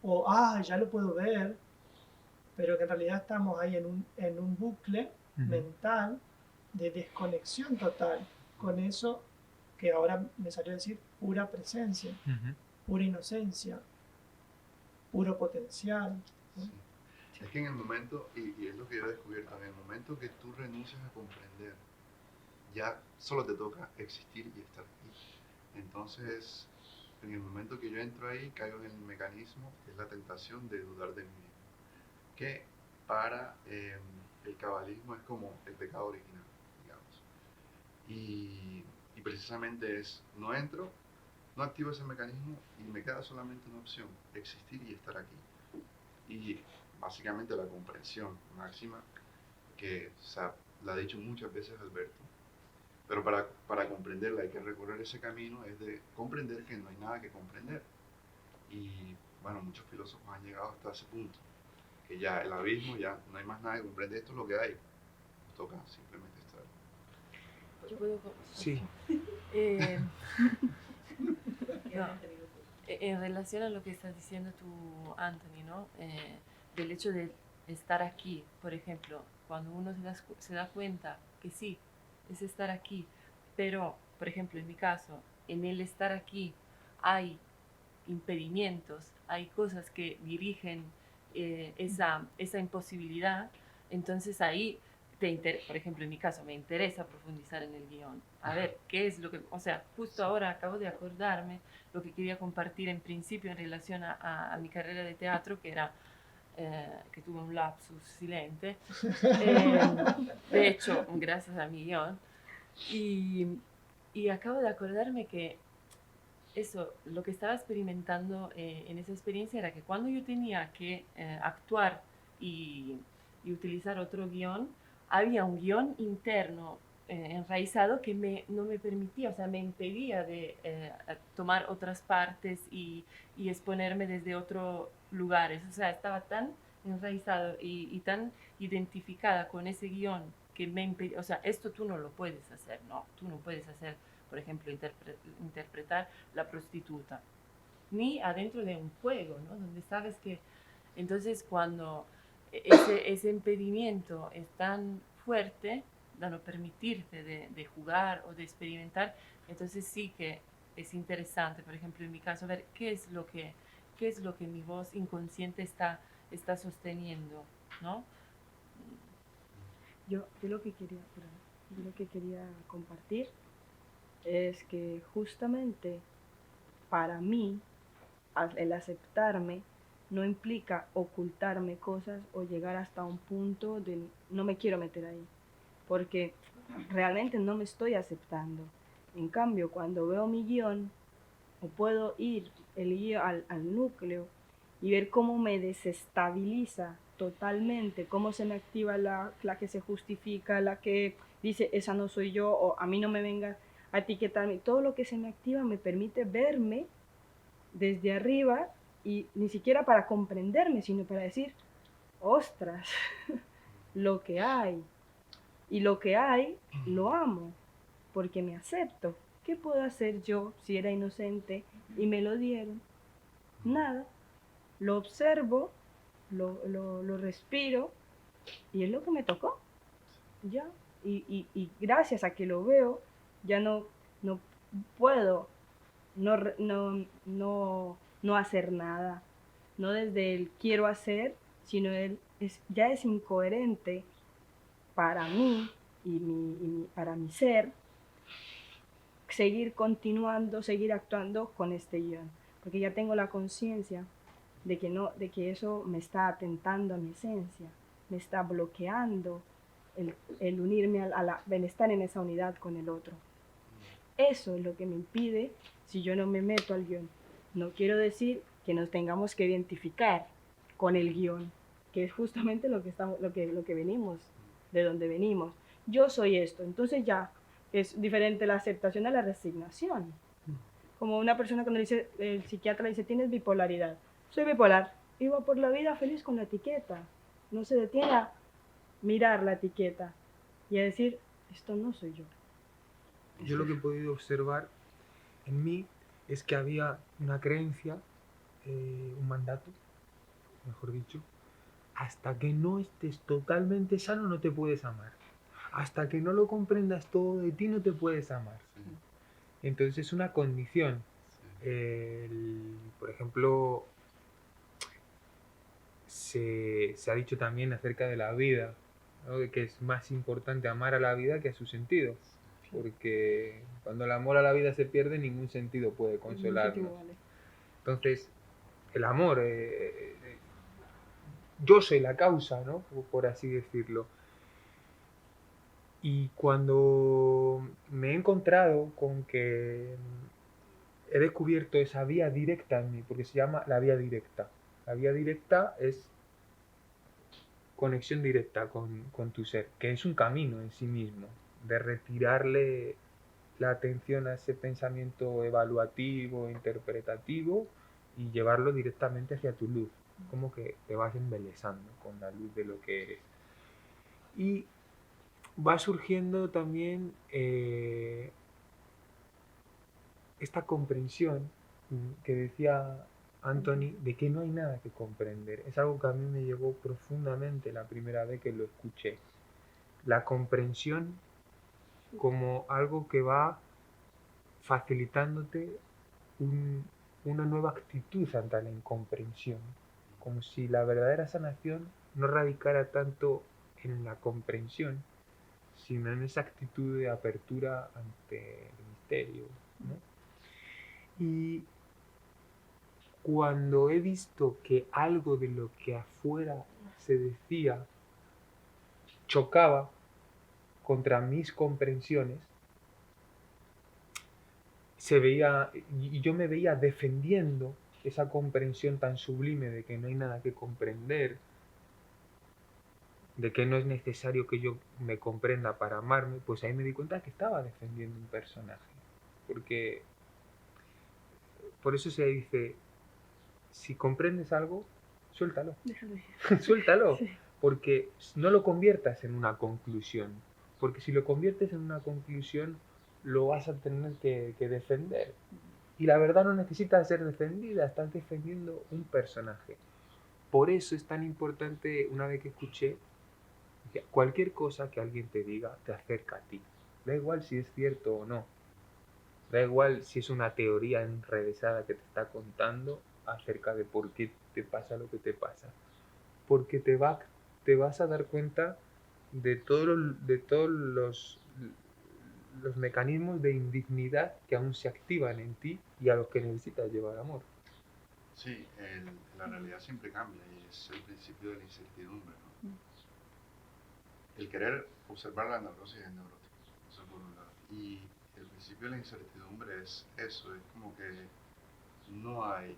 o ya lo puedo ver, pero que en realidad estamos ahí en un bucle mental de desconexión total con eso que ahora me salió a decir pura presencia, pura inocencia, puro potencial. Sí. Es que en el momento, y es lo que yo he descubierto, en el momento que tú renuncias a comprender, ya solo te toca existir y estar aquí. Entonces, en el momento que yo entro ahí, caigo en el mecanismo, que es la tentación de dudar de mí mismo, que para el cabalismo es como el pecado original, digamos. Y precisamente no entro, no activo ese mecanismo y me queda solamente una opción, existir y estar aquí. Y básicamente la comprensión máxima, que la ha dicho muchas veces Alberto, pero para comprenderla hay que recorrer ese camino, es de comprender que no hay nada que comprender. Y bueno, muchos filósofos han llegado hasta ese punto, que ya el abismo, ya no hay más nada que comprender, esto es lo que hay, nos toca simplemente estar. Yo puedo... Sí. No, en relación a lo que estás diciendo tú, Anthony, ¿no? Del hecho de estar aquí, por ejemplo, cuando uno se da cuenta que sí, es estar aquí, pero, por ejemplo, en mi caso, en el estar aquí hay impedimentos, hay cosas que dirigen esa imposibilidad, entonces ahí por ejemplo, en mi caso, me interesa profundizar en el guión. A ver, ¿qué es lo que...? O sea, justo ahora acabo de acordarme lo que quería compartir en principio en relación a mi carrera de teatro, que era que tuve un lapsus silente, de hecho, gracias a mi guión, y acabo de acordarme que eso, lo que estaba experimentando en esa experiencia era que cuando yo tenía que actuar y, y utilizar otro guión, había un guión interno enraizado que no me permitía, o sea, me impedía de tomar otras partes y exponerme desde otros lugares. O sea, estaba tan enraizado y tan identificada con ese guión que me impedía, o sea, esto tú no lo puedes hacer, no, tú no puedes hacer, por ejemplo, interpretar la prostituta, ni adentro de un juego, ¿no? Donde sabes que, entonces cuando ese impedimento es tan fuerte, de no permitirte de jugar o de experimentar, entonces sí que es interesante, por ejemplo, en mi caso, ver qué es lo que mi voz inconsciente está sosteniendo, ¿no? Yo lo que quería compartir es que justamente para mí el aceptarme no implica ocultarme cosas o llegar hasta un punto de no me quiero meter ahí, porque realmente no me estoy aceptando. En cambio, cuando veo mi guión, o puedo ir el guión al núcleo y ver cómo me desestabiliza totalmente, cómo se me activa la que se justifica, la que dice esa no soy yo, o a mí no me venga a etiquetarme. Todo lo que se me activa me permite verme desde arriba, y ni siquiera para comprenderme, sino para decir, ostras, lo que hay. Y lo que hay, lo amo, porque me acepto. ¿Qué puedo hacer yo si era inocente y me lo dieron? Nada. Lo observo, lo respiro, y es lo que me tocó. Ya. Y gracias a que lo veo, ya no puedo no hacer nada. No desde el quiero hacer, sino ya es incoherente para mí para mi ser seguir continuando, seguir actuando con este guión, porque ya tengo la conciencia de que eso me está atentando a mi esencia, me está bloqueando el unirme el estar en esa unidad con el otro. Eso es lo que me impide si yo no me meto al guión. No quiero decir que nos tengamos que identificar con el guión, que es justamente lo que venimos, de donde venimos. Yo soy esto, entonces ya es diferente la aceptación a la resignación. Como una persona cuando dice, el psiquiatra le dice, tienes bipolaridad. Soy bipolar. Y va por la vida feliz con la etiqueta. No se detiene a mirar la etiqueta y a decir, esto no soy yo. Yo lo que he podido observar en mí es que había una creencia, un mandato, mejor dicho, hasta que no estés totalmente sano no te puedes amar. Hasta que no lo comprendas todo de ti no te puedes amar. Entonces es una condición. Por ejemplo, se ha dicho también acerca de la vida, ¿no? De que es más importante amar a la vida que a su sentido. Porque cuando el amor a la vida se pierde, ningún sentido puede consolarnos. Entonces, el amor, yo soy la causa, ¿no? Por así decirlo. Y cuando me he encontrado con que he descubierto esa vía directa en mí, porque se llama la vía directa. La vía directa es conexión directa con tu ser, que es un camino en sí mismo, de retirarle la atención a ese pensamiento evaluativo, interpretativo, y llevarlo directamente hacia tu luz. Como que te vas embelesando con la luz de lo que eres. Y va surgiendo también esta comprensión que decía Anthony, de que no hay nada que comprender. Es algo que a mí me llegó profundamente la primera vez que lo escuché. La comprensión como algo que va facilitándote una nueva actitud ante la incomprensión, como si la verdadera sanación no radicara tanto en la comprensión, sino en esa actitud de apertura ante el misterio, ¿no? Y cuando he visto que algo de lo que afuera se decía chocaba contra mis comprensiones, y yo me veía defendiendo esa comprensión tan sublime de que no hay nada que comprender, de que no es necesario que yo me comprenda para amarme, pues ahí me di cuenta que estaba defendiendo un personaje. Porque por eso se dice, si comprendes algo, suéltalo. Déjalo ir. Suéltalo. Sí. Porque no lo conviertas en una conclusión. Porque si lo conviertes en una conclusión, lo vas a tener que defender. Y la verdad no necesita ser defendida, estás defendiendo un personaje. Por eso es tan importante, una vez que escuché, que cualquier cosa que alguien te diga te acerca a ti. Da igual si es cierto o no. Da igual si es una teoría enrevesada que te está contando acerca de por qué te pasa lo que te pasa. Porque te vas a dar cuenta de todos los mecanismos de indignidad que aún se activan en ti y a los que necesitas llevar amor. Sí, la realidad siempre cambia y es el principio de la incertidumbre, ¿no? El querer observar la neurosis es neurótico, eso por un lado. Y el principio de la incertidumbre es eso, es como que no hay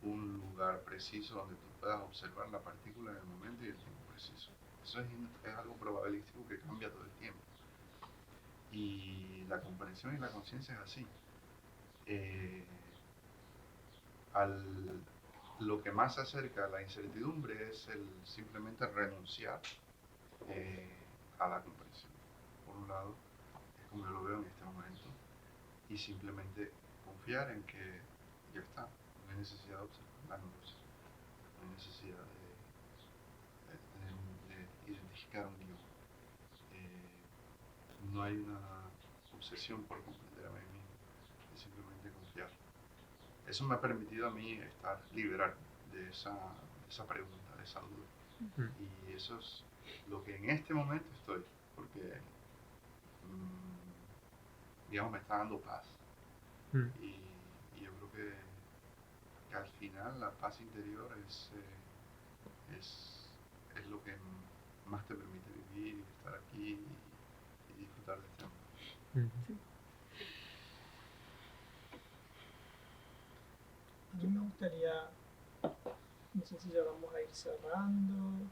un lugar preciso donde tú puedas observar la partícula en el momento y el tiempo preciso. Eso es algo probabilístico que cambia todo el tiempo. Y la comprensión y la conciencia es así. Lo que más se acerca a la incertidumbre es el simplemente renunciar a la comprensión. Por un lado, es como yo lo veo en este momento, y simplemente confiar en que ya está, no hay necesidad de observar la neurosis, no hay necesidad de identificar un yo. No hay una obsesión por comprender a mí mismo, es simplemente confiar. Eso me ha permitido a mí liberar de esa pregunta, de esa duda. Y eso es lo que en este momento estoy, porque digamos me está dando paz. Y yo creo que al final la paz interior es lo que más te permite vivir y estar aquí y disfrutar de este momento. Sí. A mí me gustaría, no sé si ya vamos a ir cerrando.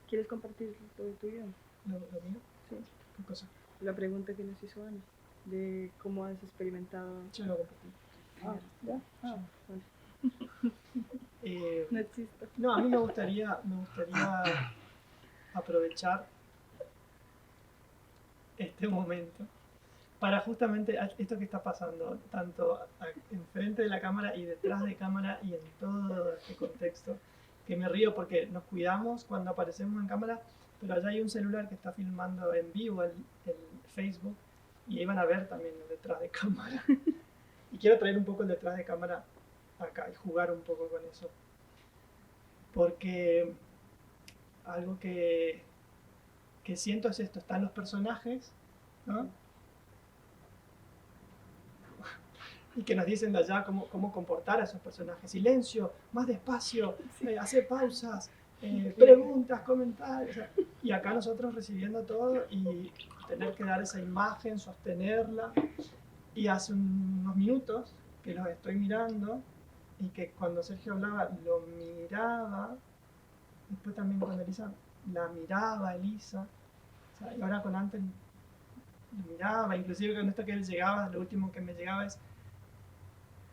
¿Quieres compartir lo tuyo? ¿Lo mío? Sí. ¿Qué cosa? La pregunta que nos hizo Ana, de cómo has experimentado... Yo lo compartí. Ah, ¿ya? Ah, vale. No existe. No, a mí me gustaría aprovechar este momento para justamente esto que está pasando, tanto enfrente de la cámara y detrás de cámara y en todo este contexto, que me río porque nos cuidamos cuando aparecemos en cámara, pero allá hay un celular que está filmando en vivo el Facebook y ahí van a ver también el detrás de cámara. Y quiero traer un poco el detrás de cámara acá y jugar un poco con eso. Porque algo que siento es esto, están los personajes, ¿no? Y que nos dicen de allá cómo comportar a esos personajes. Silencio, más despacio, hacer pausas, preguntas, comentarios. O sea, y acá nosotros recibiendo todo y tener que dar esa imagen, sostenerla. Y hace unos minutos que los estoy mirando y que cuando Sergio hablaba lo miraba, después también cuando Elisa la miraba, Elisa, o sea, y ahora con Antes lo miraba, inclusive con esto que él llegaba, lo último que me llegaba es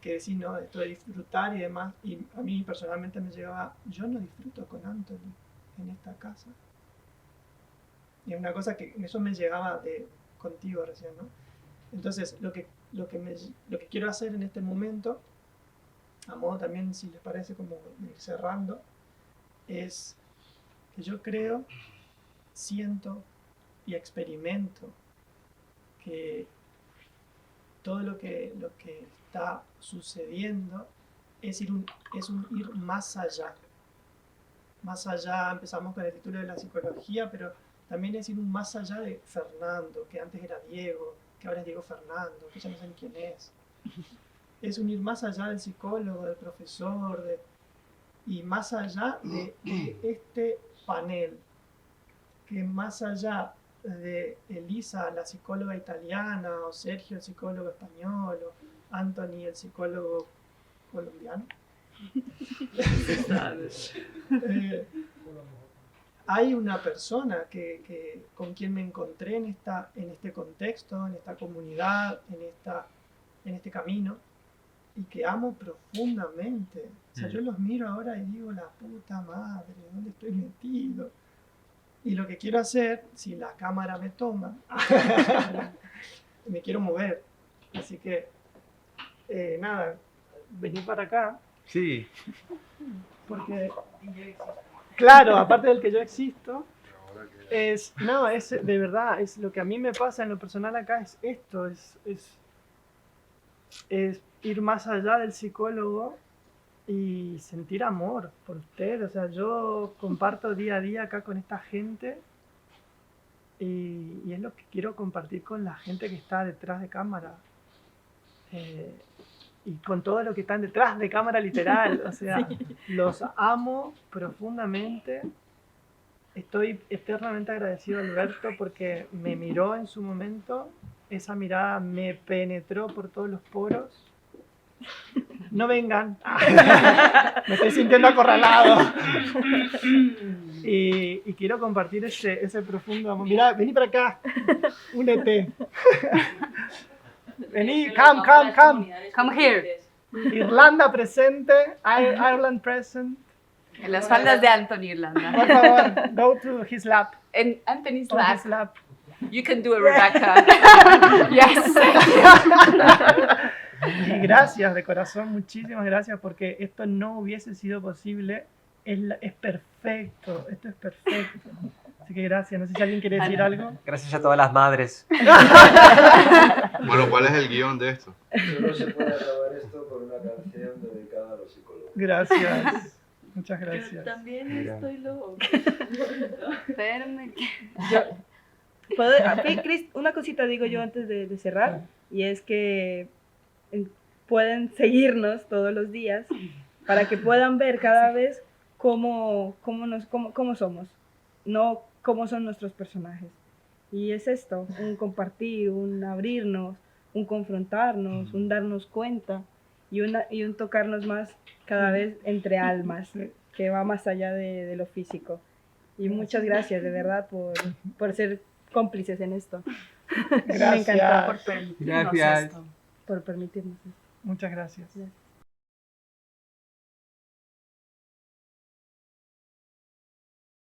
que decís, ¿no? Esto de disfrutar y demás, y a mí personalmente me llegaba, yo no disfruto con Anthony en esta casa. Y es una cosa que eso me llegaba contigo recién, ¿no? Entonces, lo que quiero hacer en este momento, a modo también, si les parece, como de ir cerrando, es que yo creo, siento y experimento que todo lo que está sucediendo es un ir más allá. Más allá, empezamos con el título de la psicología, pero también es ir un más allá de Fernando, que antes era Diego, que ahora es Diego Fernando, que ya no saben quién es. es un ir más allá del psicólogo, del profesor, y más allá de este panel, que más allá de Elisa, la psicóloga italiana, o Sergio, el psicólogo español, o Anthony, el psicólogo colombiano, hay una persona con quien me encontré en este contexto, en esta comunidad, en este camino, y que amo profundamente. O sea, yo los miro ahora y digo, la puta madre, ¿dónde estoy metido? Y lo que quiero hacer, si la cámara me toma, me quiero mover. Así que, nada, vení para acá. Sí. Porque, claro, aparte del que yo existo, de verdad, es lo que a mí me pasa en lo personal acá, es esto, es ir más allá del psicólogo y sentir amor por usted. O sea, yo comparto día a día acá con esta gente y es lo que quiero compartir con la gente que está detrás de cámara. Y con todo lo que están detrás de cámara literal. O sea, los amo profundamente. Estoy eternamente agradecido a Alberto porque me miró en su momento. Esa mirada me penetró por todos los poros. No vengan. Me estoy sintiendo acorralado. Y quiero compartir ese profundo amor. Mirá, vení para acá. Únete. Vení, come. Come here. Irlanda presente. Ireland present. En las faldas de Anthony Irlanda. Por favor, go to his lap. En Anthony's On lap. his lap. You can do it, Rebecca. Yes. Y gracias de corazón, muchísimas gracias, porque esto no hubiese sido posible. Es perfecto, esto es perfecto. Así que gracias. No sé si alguien quiere decir algo. Gracias a todas las madres. Bueno, ¿cuál es el guión de esto? Solo se puede acabar esto con una canción dedicada a los psicólogos. Gracias. Muchas gracias. También estoy loco. Espérame. Cris, una cosita digo yo antes de cerrar, y es que pueden seguirnos todos los días para que puedan ver cada vez cómo somos, no cómo son nuestros personajes. Y es esto, un compartir, un abrirnos, un confrontarnos, un darnos cuenta y un tocarnos más cada vez entre almas, que va más allá de lo físico. Y muchas gracias de verdad por ser cómplices en esto. Gracias. Me encantó Por permitirnos esto. Por permitirnos esto. Muchas gracias.